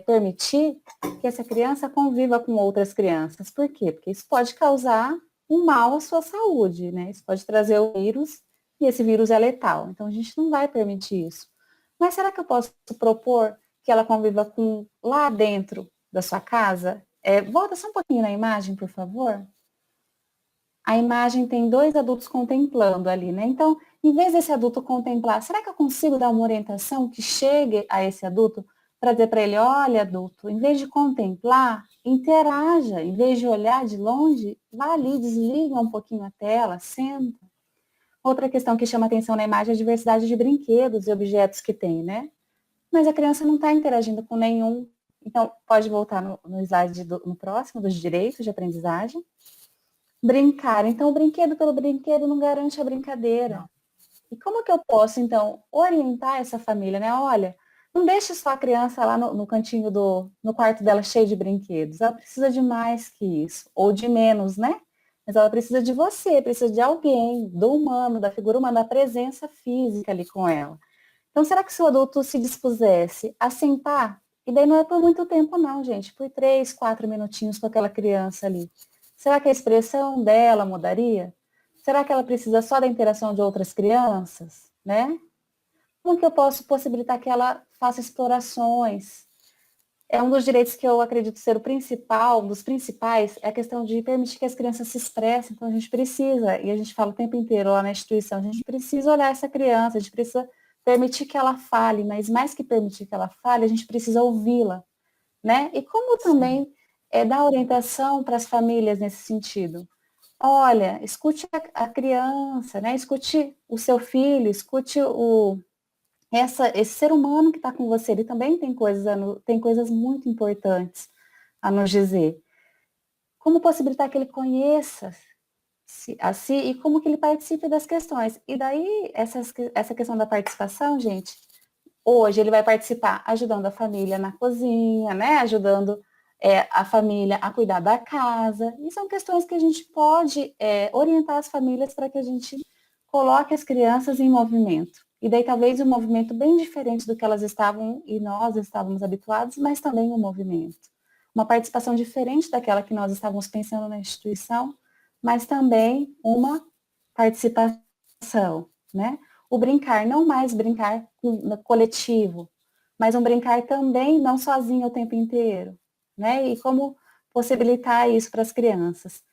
Speaker 1: permitir que essa criança conviva com outras crianças. Por quê? Porque isso pode causar um mal à sua saúde, né? Isso pode trazer o vírus, e esse vírus é letal. Então, a gente não vai permitir isso. Mas será que eu posso propor que ela conviva lá dentro da sua casa? Volta só um pouquinho na imagem, por favor. A imagem tem 2 adultos contemplando ali, né? Então, em vez desse adulto contemplar, será que eu consigo dar uma orientação que chegue a esse adulto para dizer para ele, olha, adulto, em vez de contemplar, interaja, em vez de olhar de longe, vá ali, desliga um pouquinho a tela, senta. Outra questão que chama atenção na imagem é a diversidade de brinquedos e objetos que tem, né? Mas a criança não está interagindo com nenhum, Então, pode voltar no slide no próximo, dos direitos de aprendizagem. Brincar. Então, o brinquedo pelo brinquedo não garante a brincadeira.
Speaker 2: Não.
Speaker 1: E como que eu posso, então, orientar essa família, né? Olha, não deixe só a criança lá no cantinho no quarto dela cheio de brinquedos. Ela precisa de mais que isso, ou de menos, né? Mas ela precisa de você, precisa de alguém, do humano, da figura humana, da presença física ali com ela. Então, será que se o adulto se dispusesse a sentar, e daí não é por muito tempo não, gente, por 3, 4 minutinhos com aquela criança ali, será que a expressão dela mudaria? Será que ela precisa só da interação de outras crianças, né? Como que eu posso possibilitar que ela faça explorações? É um dos direitos que eu acredito ser o principal, um dos principais, é a questão de permitir que as crianças se expressem. Então, a gente precisa, e a gente fala o tempo inteiro lá na instituição, a gente precisa olhar essa criança, a gente precisa permitir que ela fale, mas mais que permitir que ela fale, a gente precisa ouvi-la, né? E como também dar orientação para as famílias nesse sentido. Olha, escute a criança, né? Escute o seu filho, escute esse ser humano que está com você. Ele também tem coisas muito importantes a nos dizer. Como possibilitar que ele conheça a si e como que ele participe das questões. E daí, essa questão da participação, gente, hoje ele vai participar ajudando a família na cozinha, né? Ajudando a família a cuidar da casa. E são questões que a gente pode orientar as famílias para que a gente coloque as crianças em movimento. E daí talvez um movimento bem diferente do que elas estavam e nós estávamos habituados, mas também um movimento. Uma participação diferente daquela que nós estávamos pensando na instituição, mas também uma participação, né? O brincar, não mais brincar no coletivo, mas um brincar também não sozinho o tempo inteiro, né? E como possibilitar isso para as crianças.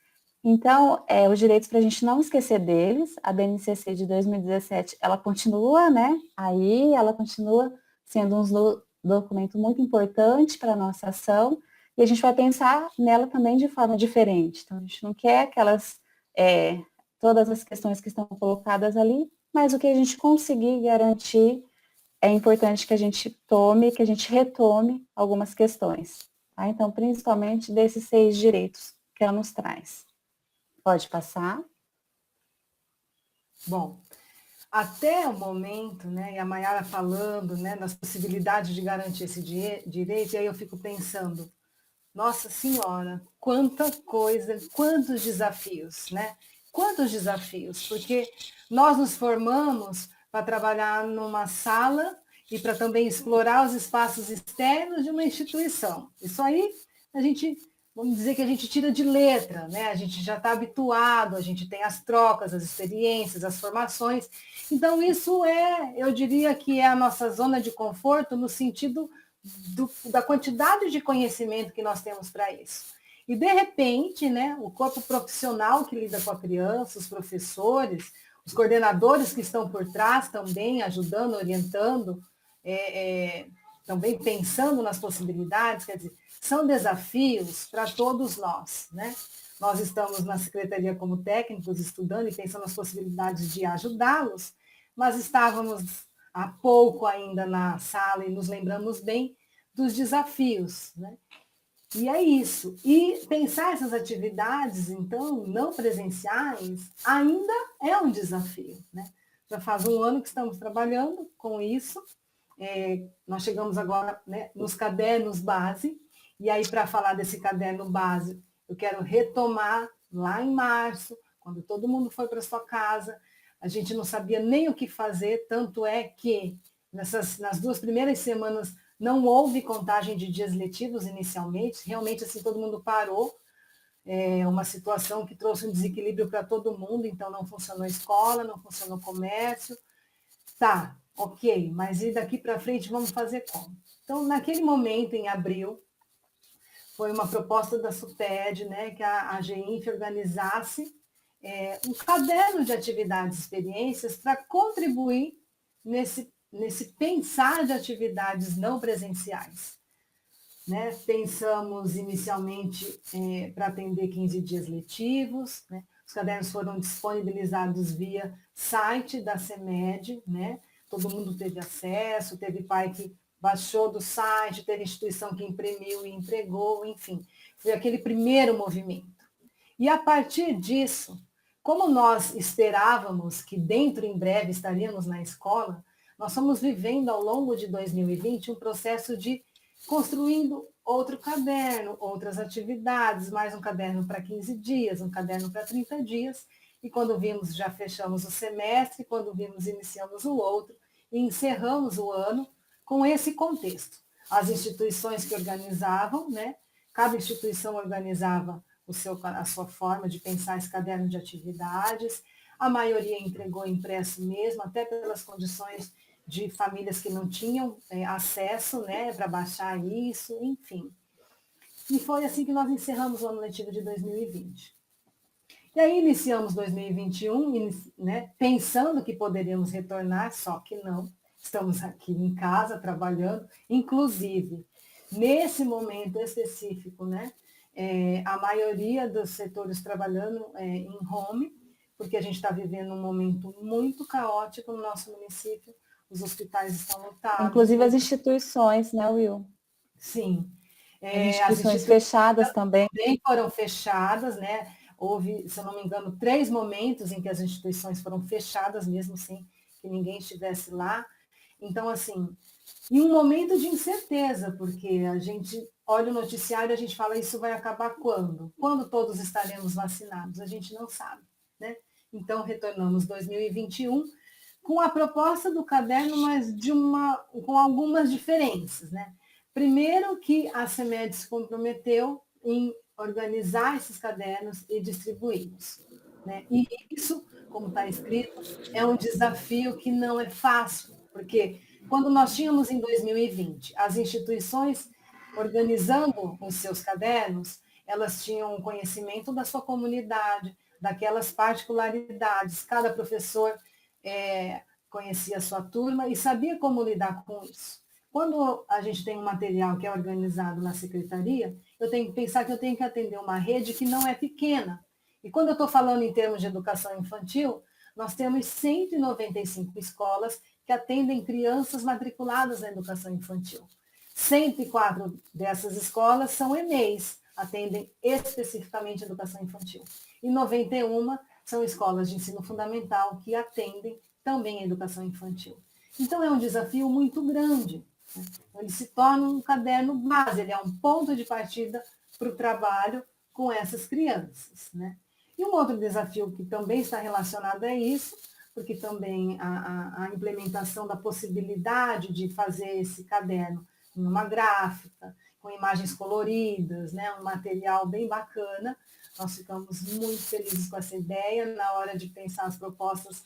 Speaker 1: Então, os direitos para a gente não esquecer deles, a BNCC de 2017, ela continua, né? Aí ela continua sendo um documento muito importante para a nossa ação, e a gente vai pensar nela também de forma diferente. Então, a gente não quer todas as questões que estão colocadas ali, mas o que a gente conseguir garantir é importante que a gente que a gente retome algumas questões. Tá? Então, principalmente desses 6 direitos que ela nos traz. Pode passar.
Speaker 2: Bom, até o momento, né, e a Mayara falando, né, das possibilidades de garantir esse direito, e aí eu fico pensando, nossa Senhora, quanta coisa, quantos desafios, né? Quantos desafios, porque nós nos formamos para trabalhar numa sala e para também explorar os espaços externos de uma instituição. Isso aí a gente, vamos dizer que a gente tira de letra, né? A gente já está habituado, a gente tem as trocas, as experiências, as formações. Então, isso eu diria que é a nossa zona de conforto no sentido da quantidade de conhecimento que nós temos para isso. E, de repente, né, o corpo profissional que lida com a criança, os professores, os coordenadores que estão por trás também ajudando, orientando, também pensando nas possibilidades, quer dizer, são desafios para todos nós, né? Nós estamos na secretaria como técnicos, estudando e pensando nas possibilidades de ajudá-los, mas estávamos há pouco ainda na sala e nos lembramos bem dos desafios, né? E é isso. E pensar essas atividades, então, não presenciais, ainda é um desafio, né? Já faz um ano que estamos trabalhando com isso. Nós chegamos agora, né, nos cadernos base, e aí, para falar desse caderno base, eu quero retomar lá em março, quando todo mundo foi para sua casa, a gente não sabia nem o que fazer, tanto é que nas 2 primeiras semanas não houve contagem de dias letivos inicialmente, realmente assim todo mundo parou, uma situação que trouxe um desequilíbrio para todo mundo, então não funcionou a escola, não funcionou o comércio, tá, ok, mas e daqui para frente vamos fazer como? Então, naquele momento, em abril, foi uma proposta da SUPED, né, que a GEINF organizasse um caderno de atividades e experiências para contribuir nesse pensar de atividades não presenciais. Né? Pensamos inicialmente para atender 15 dias letivos, né? Os cadernos foram disponibilizados via site da CEMED, né? Todo mundo teve acesso, teve pai que baixou do site, teve instituição que imprimiu e entregou, enfim, foi aquele primeiro movimento. E a partir disso, como nós esperávamos que dentro em breve estaríamos na escola, nós fomos vivendo ao longo de 2020 um processo de construindo outro caderno, outras atividades, mais um caderno para 15 dias, um caderno para 30 dias, e quando vimos, já fechamos o semestre, quando vimos, iniciamos o outro, e encerramos o ano com esse contexto. As instituições que organizavam, né? Cada instituição organizava a sua forma de pensar esse caderno de atividades, a maioria entregou impresso mesmo, até pelas condições de famílias que não tinham acesso, né, para baixar isso, enfim. E foi assim que nós encerramos o ano letivo de 2020. E aí iniciamos 2021, né, pensando que poderíamos retornar, só que não. Estamos aqui em casa trabalhando, inclusive nesse momento específico, né, a maioria dos setores trabalhando em home, porque a gente está vivendo um momento muito caótico no nosso município, os hospitais estão lotados.
Speaker 1: Inclusive as instituições, né, Will?
Speaker 2: Sim.
Speaker 1: As instituições fechadas também.
Speaker 2: Também foram fechadas, né? Houve, se eu não me engano, 3 momentos em que as instituições foram fechadas, mesmo sem que ninguém estivesse lá. Então, assim, e um momento de incerteza, porque a gente olha o noticiário e a gente fala, isso vai acabar quando? Quando todos estaremos vacinados? A gente não sabe, né? Então, retornamos 2021 com a proposta do caderno, mas com algumas diferenças, né? Primeiro que a CEMED se comprometeu em organizar esses cadernos e distribuí-los, né? E isso, como está escrito, é um desafio que não é fácil, porque quando nós tínhamos em 2020 as instituições organizando os seus cadernos, elas tinham conhecimento da sua comunidade, daquelas particularidades, cada professor conhecia a sua turma e sabia como lidar com isso. Quando a gente tem um material que é organizado na secretaria, eu tenho que pensar que eu tenho que atender uma rede que não é pequena. E quando eu estou falando em termos de educação infantil, nós temos 195 escolas que atendem crianças matriculadas na educação infantil. 104 dessas escolas são EMEIs, atendem especificamente a educação infantil. E 91 são escolas de ensino fundamental que atendem também a educação infantil. Então, é um desafio muito grande. Né? Ele se torna um caderno base, ele é um ponto de partida para o trabalho com essas crianças. Né? E um outro desafio que também está relacionado a isso, porque também a implementação da possibilidade de fazer esse caderno em uma gráfica, com imagens coloridas, né, um material bem bacana. Nós ficamos muito felizes com essa ideia. Na hora de pensar as propostas,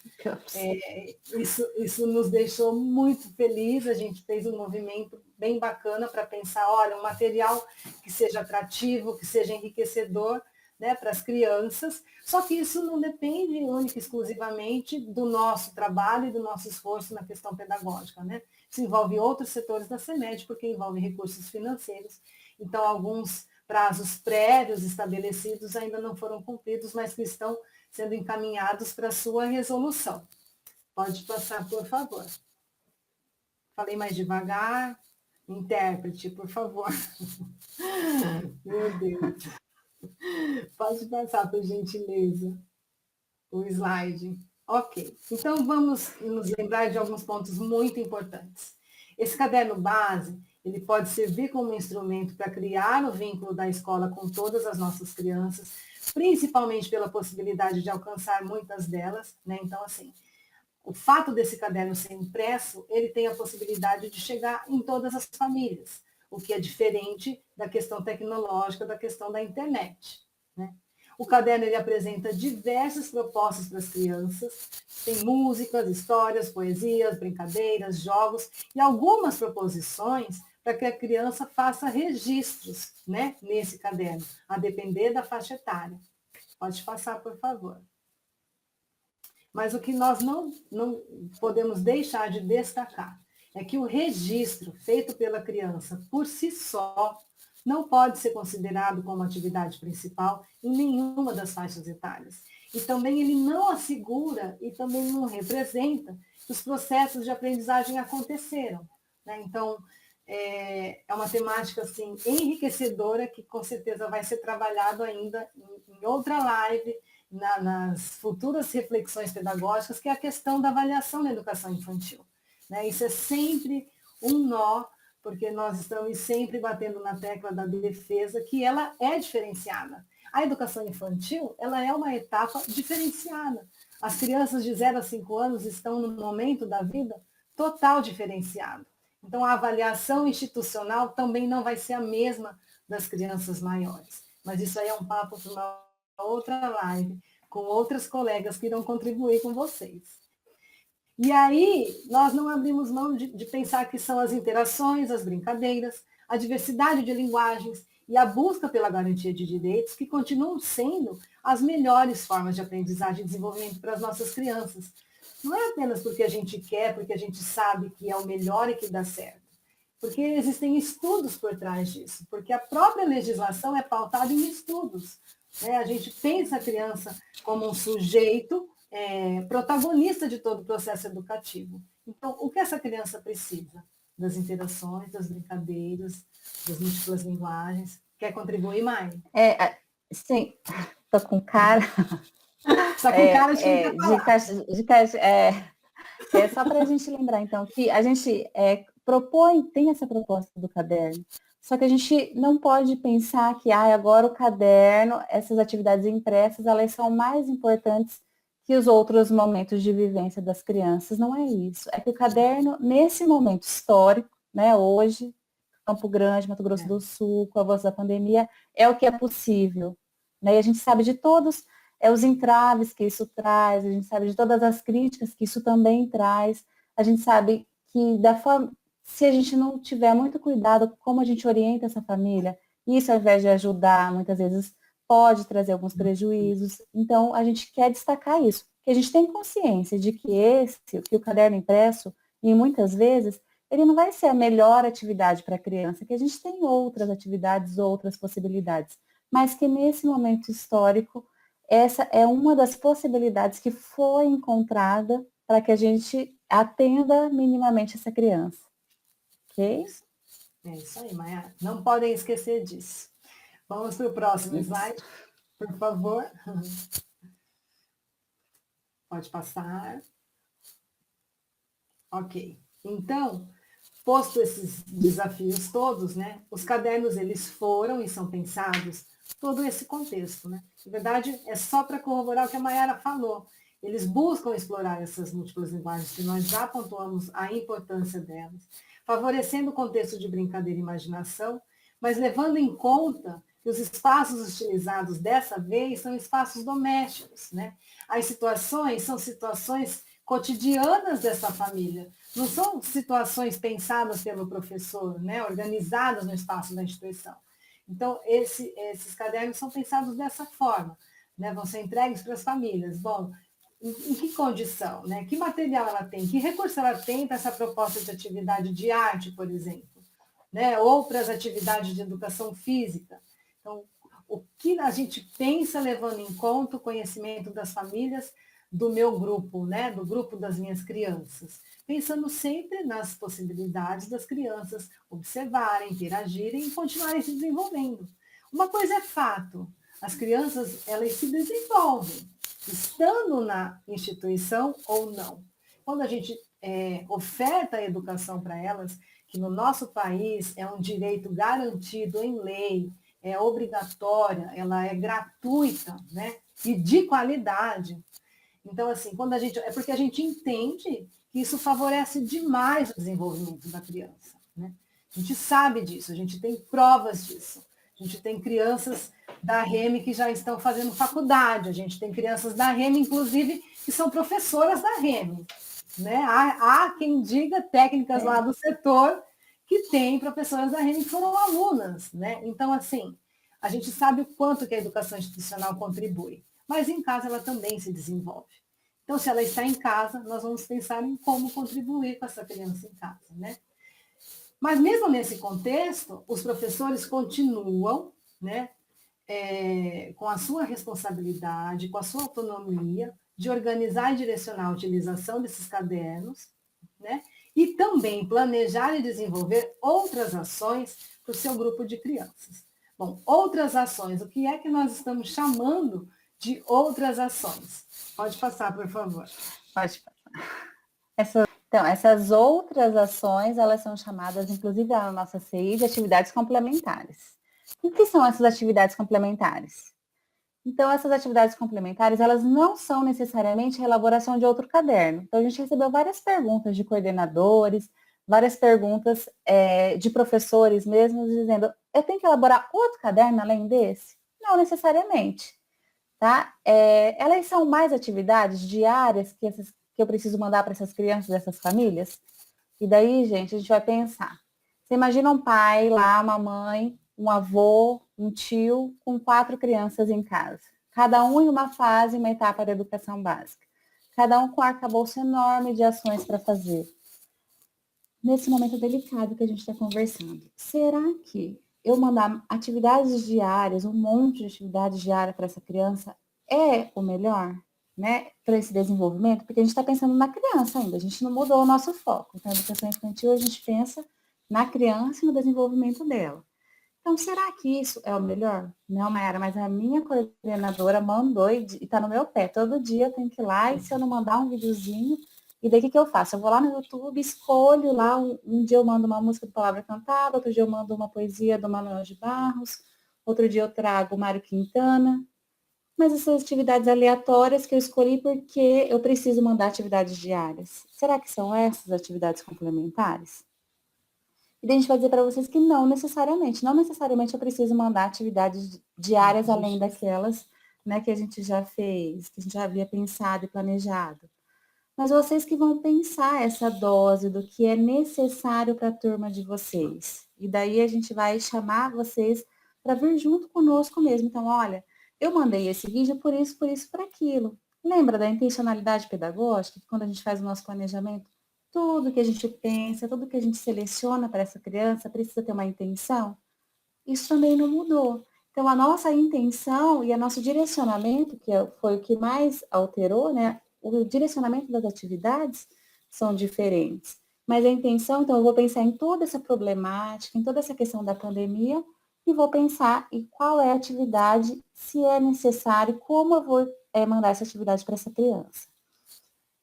Speaker 2: isso nos deixou muito felizes. A gente fez um movimento bem bacana para pensar, olha, um material que seja atrativo, que seja enriquecedor, né, para as crianças, só que isso não depende única e exclusivamente do nosso trabalho e do nosso esforço na questão pedagógica, né? Isso envolve outros setores da CEMED, porque envolve recursos financeiros, então alguns prazos prévios estabelecidos ainda não foram cumpridos, mas que estão sendo encaminhados para a sua resolução. Pode passar, por favor. Falei mais devagar. Intérprete, por favor. Meu Deus. Pode passar, por gentileza, o slide. Ok. Então, vamos nos lembrar de alguns pontos muito importantes. Esse caderno base, ele pode servir como instrumento para criar o vínculo da escola com todas as nossas crianças, principalmente pela possibilidade de alcançar muitas delas, né? Então, assim, o fato desse caderno ser impresso, ele tem a possibilidade de chegar em todas as famílias, o que é diferente da questão tecnológica, da questão da internet, né? O caderno ele apresenta diversas propostas para as crianças, tem músicas, histórias, poesias, brincadeiras, jogos e algumas proposições para que a criança faça registros, né, nesse caderno, a depender da faixa etária. Pode passar, por favor. Mas o que nós não podemos deixar de destacar é que o registro feito pela criança por si só não pode ser considerado como atividade principal em nenhuma das faixas etárias. E também ele não assegura e também não representa que os processos de aprendizagem aconteceram, né? Então, é uma temática assim, enriquecedora, que com certeza vai ser trabalhado ainda em outra live, nas futuras reflexões pedagógicas, que é a questão da avaliação na educação infantil. Né? Isso é sempre um nó, porque nós estamos sempre batendo na tecla da defesa, que ela é diferenciada. A educação infantil, ela é uma etapa diferenciada. As crianças de 0 a 5 anos estão no momento da vida total diferenciado. Então, a avaliação institucional também não vai ser a mesma das crianças maiores. Mas isso aí é um papo para uma outra live, com outras colegas que irão contribuir com vocês. E aí, nós não abrimos mão de pensar que são as interações, as brincadeiras, a diversidade de linguagens e a busca pela garantia de direitos que continuam sendo as melhores formas de aprendizagem e desenvolvimento para as nossas crianças. Não é apenas porque a gente quer, porque a gente sabe que é o melhor e que dá certo. Porque existem estudos por trás disso, porque a própria legislação é pautada em estudos. Né? A gente pensa a criança como um sujeito protagonista de todo o processo educativo. Então, o que essa criança precisa? Das interações, das brincadeiras, das múltiplas linguagens. Quer contribuir, Mai?
Speaker 1: Sim, estou com cara.
Speaker 2: Está com cara de quem quer falar.
Speaker 1: Só para a gente lembrar, então, que a gente tem essa proposta do caderno, só que a gente não pode pensar que agora o caderno, essas atividades impressas, elas são mais importantes que os outros momentos de vivência das crianças. Não é isso. É que o caderno, nesse momento histórico, né, hoje, Campo Grande, Mato Grosso do Sul, com a voz da pandemia, é o que é possível. Né? E a gente sabe de todos os entraves que isso traz, a gente sabe de todas as críticas que isso também traz, a gente sabe que se a gente não tiver muito cuidado como a gente orienta essa família, isso ao invés de ajudar, muitas vezes pode trazer alguns prejuízos. Então, a gente quer destacar isso, que a gente tem consciência de que o caderno impresso, e muitas vezes, ele não vai ser a melhor atividade para a criança, que a gente tem outras atividades, outras possibilidades, mas que nesse momento histórico, essa é uma das possibilidades que foi encontrada para que a gente atenda minimamente essa criança. Ok?
Speaker 2: É isso aí, Maia. Não podem esquecer disso. Vamos para o próximo slide, por favor. Pode passar. Ok. Então, posto esses desafios todos, né, os cadernos eles foram e são pensados todo esse contexto, né? Na verdade, é só para corroborar o que a Mayara falou. Eles buscam explorar essas múltiplas linguagens que nós já pontuamos a importância delas, favorecendo o contexto de brincadeira e imaginação, mas levando em conta que os espaços utilizados dessa vez são espaços domésticos, né? As situações são situações cotidianas dessa família, não são situações pensadas pelo professor, né? Organizadas no espaço da instituição. Então, esses cadernos são pensados dessa forma, né? Vão ser entregues para as famílias. Bom, em que condição, né? Que material ela tem? Que recurso ela tem para essa proposta de atividade de arte, por exemplo? Né? Ou para as atividades de educação física? Então, o que a gente pensa levando em conta o conhecimento das famílias do meu grupo, né? Do grupo das minhas crianças? Pensando sempre nas possibilidades das crianças observarem, interagirem e continuarem se desenvolvendo. Uma coisa é fato, as crianças elas se desenvolvem, estando na instituição ou não. Quando a gente oferta a educação para elas, que no nosso país é um direito garantido em lei, é obrigatória, ela é gratuita, né? E de qualidade. Então, assim, é porque a gente entende que isso favorece demais o desenvolvimento da criança. Né? A gente sabe disso, a gente tem provas disso. A gente tem crianças da REME que já estão fazendo faculdade, a gente tem crianças da REME, inclusive, que são professoras da REME. Né? Há quem diga técnicas lá do setor que tem professoras da REME que foram alunas. Né? Então, assim, a gente sabe o quanto que a educação institucional contribui, mas em casa ela também se desenvolve. Então, se ela está em casa, nós vamos pensar em como contribuir com essa criança em casa, né? Mas mesmo nesse contexto, os professores continuam, né, com a sua responsabilidade, com a sua autonomia de organizar e direcionar a utilização desses cadernos, né? E também planejar e desenvolver outras ações para o seu grupo de crianças. Bom, outras ações, o que é que nós estamos chamando de outras ações? Pode passar, por favor.
Speaker 1: Pode passar. Então, essas outras ações, elas são chamadas, inclusive na nossa CI, de atividades complementares. O que são essas atividades complementares? Então, essas atividades complementares, elas não são necessariamente a elaboração de outro caderno. Então, a gente recebeu várias perguntas de coordenadores, várias perguntas de professores mesmo, dizendo, eu tenho que elaborar outro caderno além desse? Não necessariamente, tá? Elas são mais atividades diárias que eu preciso mandar para essas crianças, dessas famílias? E daí, gente, a gente vai pensar. Você imagina um pai lá, uma mãe, um avô, um tio, com 4 crianças em casa. Cada um em uma fase, uma etapa da educação básica. Cada um com um arcabouço enorme de ações para fazer. Nesse momento delicado que a gente está conversando, será que eu mandar atividades diárias, um monte de atividades diárias para essa criança é o melhor, né, para esse desenvolvimento? Porque a gente está pensando na criança ainda, a gente não mudou o nosso foco. Então, a educação infantil, a gente pensa na criança e no desenvolvimento dela. Então, será que isso é o melhor? Não, Mayara, mas a minha coordenadora mandou e está no meu pé. Todo dia eu tenho que ir lá e se eu não mandar um videozinho, e daí o que eu faço? Eu vou lá no YouTube, escolho lá, um dia eu mando uma música de palavra cantada, outro dia eu mando uma poesia do Manuel de Barros, outro dia eu trago o Mário Quintana. Mas essas atividades aleatórias que eu escolhi porque eu preciso mandar atividades diárias. Será que são essas atividades complementares? E daí a gente vai dizer para vocês que não necessariamente. Não necessariamente eu preciso mandar atividades diárias além daquelas, né, que a gente já fez, que a gente já havia pensado e planejado. Mas vocês que vão pensar essa dose do que é necessário para a turma de vocês. E daí a gente vai chamar vocês para vir junto conosco mesmo. Então, olha, eu mandei esse vídeo por isso, por aquilo. Lembra da intencionalidade pedagógica, que quando a gente faz o nosso planejamento, tudo que a gente pensa, tudo que a gente seleciona para essa criança precisa ter uma intenção? Isso também não mudou. Então, a nossa intenção e o nosso direcionamento, que foi o que mais alterou, né? O direcionamento das atividades são diferentes. Mas a intenção, então, eu vou pensar em toda essa problemática, em toda essa questão da pandemia, e vou pensar em qual é a atividade, se é necessário, como eu vou mandar essa atividade para essa criança.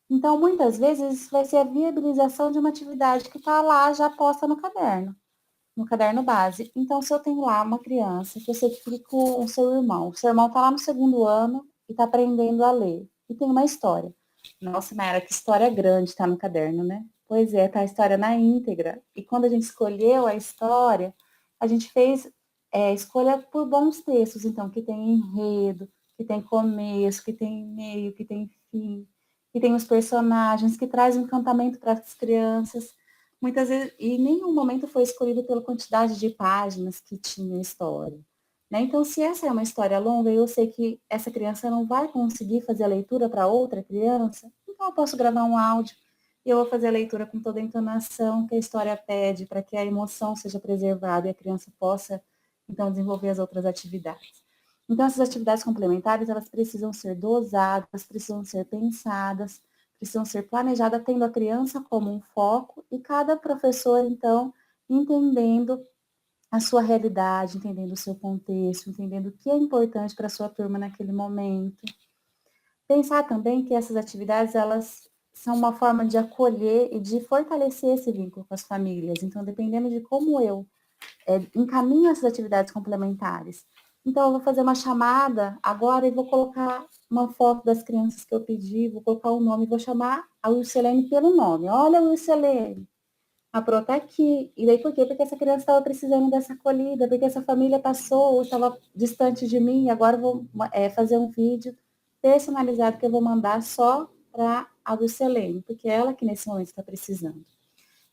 Speaker 1: Então, muitas vezes, isso vai ser a viabilização de uma atividade que está lá já posta no caderno base. Então, se eu tenho lá uma criança, que eu sei que com o seu irmão está lá no 2º ano e está aprendendo a ler, e tem uma história. Nossa, Mayara, que história grande está no caderno, né? Pois é, está a história na íntegra. E quando a gente escolheu a história, a gente fez escolha por bons textos, então, que tem enredo, que tem começo, que tem meio, que tem fim, que tem os personagens, que traz um encantamento para as crianças. Muitas vezes, e em nenhum momento foi escolhido pela quantidade de páginas que tinha a história. Né? Então, se essa é uma história longa e eu sei que essa criança não vai conseguir fazer a leitura para outra criança, então eu posso gravar um áudio e eu vou fazer a leitura com toda a entonação que a história pede, para que a emoção seja preservada e a criança possa, então, desenvolver as outras atividades. Então, essas atividades complementares, elas precisam ser dosadas, precisam ser pensadas, precisam ser planejadas, tendo a criança como um foco e cada professor, então, entendendo a sua realidade, entendendo o seu contexto, entendendo o que é importante para a sua turma naquele momento. Pensar também que essas atividades, elas são uma forma de acolher e de fortalecer esse vínculo com as famílias. Então, dependendo de como eu encaminho essas atividades complementares. Então, eu vou fazer uma chamada agora e vou colocar uma foto das crianças que eu pedi, vou colocar o nome, vou chamar a Wilcelene pelo nome. Olha, Wilcelene, a Pro está aqui. E daí por quê? Porque essa criança estava precisando dessa acolhida, porque essa família passou, estava distante de mim, e agora eu vou fazer um vídeo personalizado que eu vou mandar só para a Wilcelene, porque é ela que nesse momento está precisando.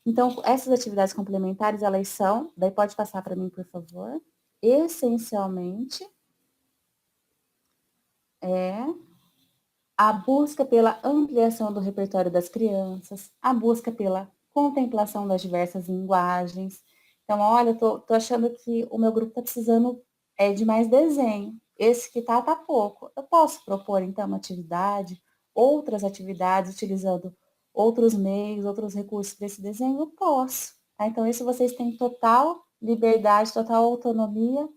Speaker 1: Então, essas atividades complementares, elas são, daí pode passar para mim, por favor, essencialmente, a busca pela ampliação do repertório das crianças, a busca pela contemplação das diversas linguagens. Então, olha, eu tô achando que o meu grupo está precisando de mais desenho. Esse que tá pouco. Eu posso propor, então, uma atividade, outras atividades, utilizando outros meios, outros recursos para esse desenho? Eu posso. Tá? Então, isso vocês têm total liberdade, total autonomia,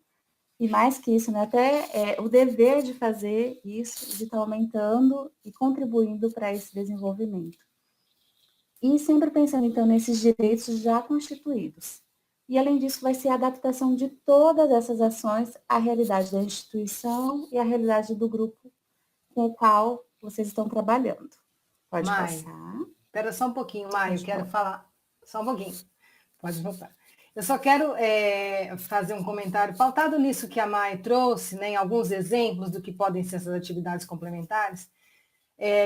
Speaker 1: e mais que isso, né, até o dever de fazer isso, de estar aumentando e contribuindo para esse desenvolvimento. E sempre pensando, então, nesses direitos já constituídos. E, além disso, vai ser a adaptação de todas essas ações à realidade da instituição e à realidade do grupo com o qual vocês estão trabalhando. Pode
Speaker 2: Mai,
Speaker 1: passar.
Speaker 2: espera só um pouquinho, Mai, eu
Speaker 1: Pode
Speaker 2: quero
Speaker 1: falar.
Speaker 2: falar. Só um pouquinho. Pode voltar. Eu só quero fazer um comentário pautado nisso que a Mai trouxe, né, em alguns exemplos do que podem ser essas atividades complementares,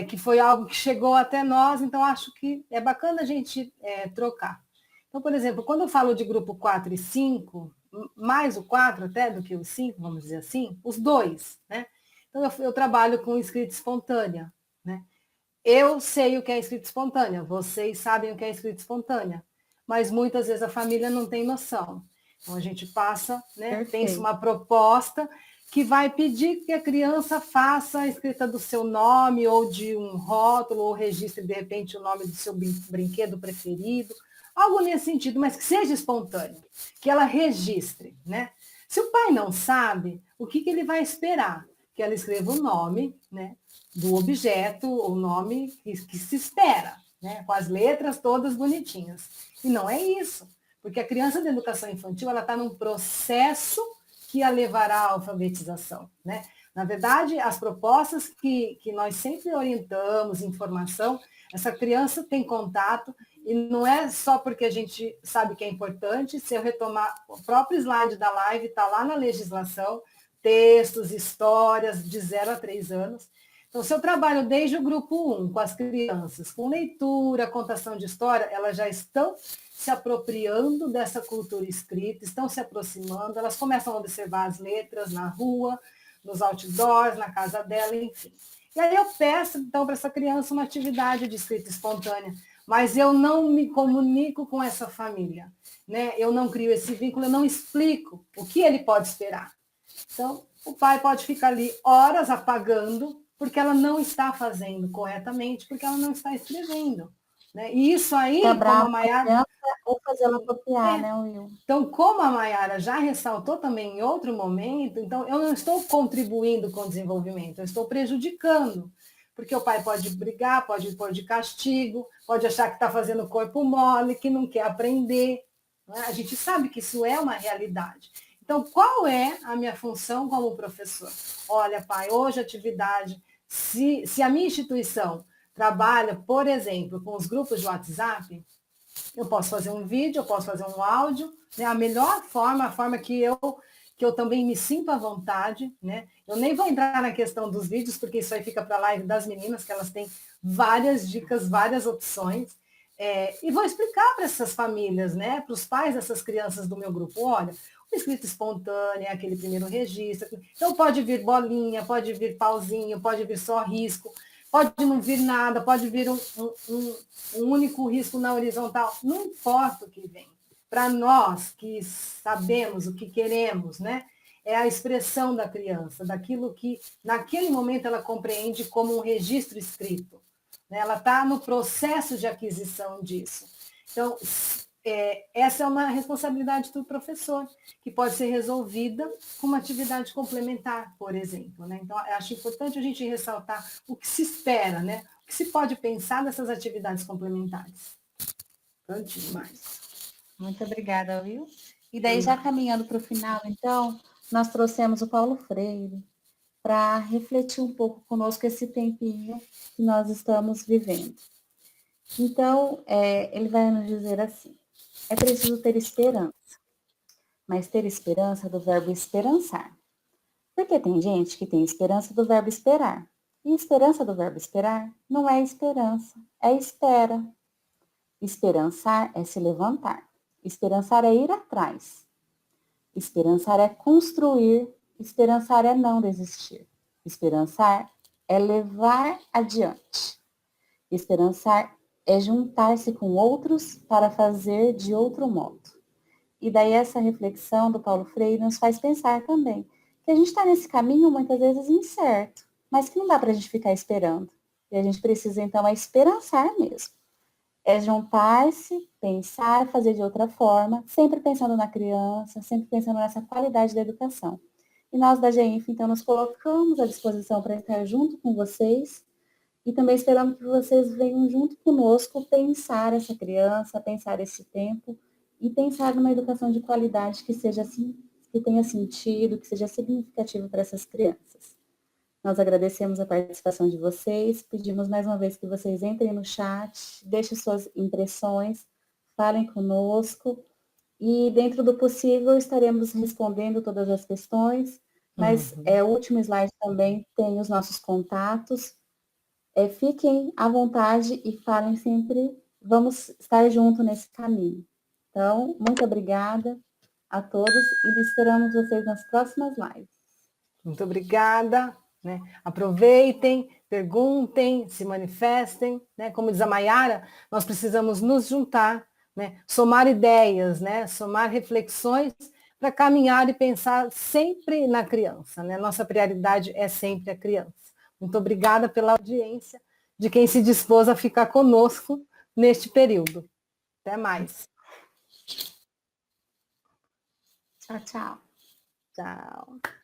Speaker 2: que foi algo que chegou até nós, então acho que é bacana a gente trocar. Então, por exemplo, quando eu falo de grupo 4 e 5, mais o 4 até do que o 5, vamos dizer assim, os dois, né? Então, eu trabalho com escrita espontânea, né? Eu sei o que é escrita espontânea, vocês sabem o que é escrita espontânea, mas muitas vezes a família não tem noção. Então a gente passa, né, pensa
Speaker 1: Perfeito.
Speaker 2: uma proposta que vai pedir que a criança faça a escrita do seu nome ou de um rótulo, ou registre de repente o nome do seu brinquedo preferido, algo nesse sentido, mas que seja espontâneo, que ela registre, né? Se o pai não sabe, o que ele vai esperar? Que ela escreva o nome, né, do objeto, o nome que se espera, né, com as letras todas bonitinhas. E não é isso, porque a criança da educação infantil ela está num processo que a levará à alfabetização, né? Na verdade, as propostas que nós sempre orientamos, informação, essa criança tem contato, e não é só porque a gente sabe que é importante, se eu retomar o próprio slide da live, está lá na legislação, textos, histórias de 0 a 3 anos. Então, se eu trabalho desde o grupo 1 com as crianças, com leitura, contação de história, elas já estão se apropriando dessa cultura escrita, estão se aproximando, elas começam a observar as letras na rua, nos outdoors, na casa dela, enfim. E aí eu peço, então, para essa criança uma atividade de escrita espontânea, mas eu não me comunico com essa família, né? Eu não crio esse vínculo, eu não explico o que ele pode esperar. Então, o pai pode ficar ali horas apagando, porque ela não está fazendo corretamente, porque ela não está escrevendo. Né? E isso
Speaker 1: Ficar
Speaker 2: aí, como a
Speaker 1: bravo com a
Speaker 2: Maiara.
Speaker 1: criança ou fazer ela copiar,
Speaker 2: É,
Speaker 1: né, Will?
Speaker 2: então, como a Maiara já ressaltou também em outro momento, então eu não estou contribuindo com o desenvolvimento, eu estou prejudicando. Porque o pai pode brigar, pode pôr de castigo, pode achar que está fazendo corpo mole, que não quer aprender. Né? A gente sabe que isso é uma realidade. Então, qual é a minha função como professor? Olha, pai, hoje a atividade, se a minha instituição trabalha, por exemplo, com os grupos de WhatsApp, eu posso fazer um vídeo, eu posso fazer um áudio, né? A melhor forma, a forma que eu também me sinto à vontade, né? Eu nem vou entrar na questão dos vídeos, porque isso aí fica para a live das meninas, que elas têm várias dicas, várias opções. E vou explicar para essas famílias, né? Para os pais dessas crianças do meu grupo, olha, o escrito espontâneo é aquele primeiro registro. Então pode vir bolinha, pode vir pauzinho, pode vir só risco, pode não vir nada, pode vir um único risco na horizontal, não importa o que vem. Para nós que sabemos o que queremos, né? É a expressão da criança, daquilo que naquele momento ela compreende como um registro escrito. Né? Ela está no processo de aquisição disso. Então, essa é uma responsabilidade do professor, que pode ser resolvida com uma atividade complementar, por exemplo. Né? Então, eu acho importante a gente ressaltar o que se espera, né? O que se pode pensar dessas atividades complementares. Antes mais.
Speaker 1: Muito obrigada, Will. E daí, já caminhando para o final, então, nós trouxemos o Paulo Freire para refletir um pouco conosco esse tempinho que nós estamos vivendo. Então, ele vai nos dizer assim, é preciso ter esperança, mas ter esperança do verbo esperançar. Porque tem gente que tem esperança do verbo esperar. E esperança do verbo esperar não é esperança, é espera. Esperançar é se levantar. Esperançar é ir atrás. Esperançar é construir. Esperançar é não desistir. Esperançar é levar adiante. Esperançar é juntar-se com outros para fazer de outro modo. E daí essa reflexão do Paulo Freire nos faz pensar também que a gente está nesse caminho muitas vezes incerto, mas que não dá para a gente ficar esperando. E a gente precisa então esperançar mesmo. é juntar-se, pensar, fazer de outra forma, sempre pensando na criança, sempre pensando nessa qualidade da educação. E nós da GEINF, então, nos colocamos à disposição para estar junto com vocês e também esperamos que vocês venham junto conosco pensar essa criança, pensar esse tempo e pensar numa educação de qualidade que seja assim, que tenha sentido, que seja significativo para essas crianças. Nós agradecemos a participação de vocês, pedimos mais uma vez que vocês entrem no chat, deixem suas impressões, falem conosco e, dentro do possível, estaremos respondendo todas as questões, mas o último slide também tem os nossos contatos. Fiquem à vontade e falem sempre, vamos estar juntos nesse caminho. Então, muito obrigada a todos e esperamos vocês nas próximas lives.
Speaker 2: Muito obrigada. Né? Aproveitem, perguntem, se manifestem. Né? Como diz a Maiara, nós precisamos nos juntar, né? Somar ideias, né? Somar reflexões para caminhar e pensar sempre na criança. Né? Nossa prioridade é sempre a criança. Muito obrigada pela audiência de quem se dispôs a ficar conosco neste período. Até mais.
Speaker 1: Tchau, tchau.
Speaker 2: Tchau.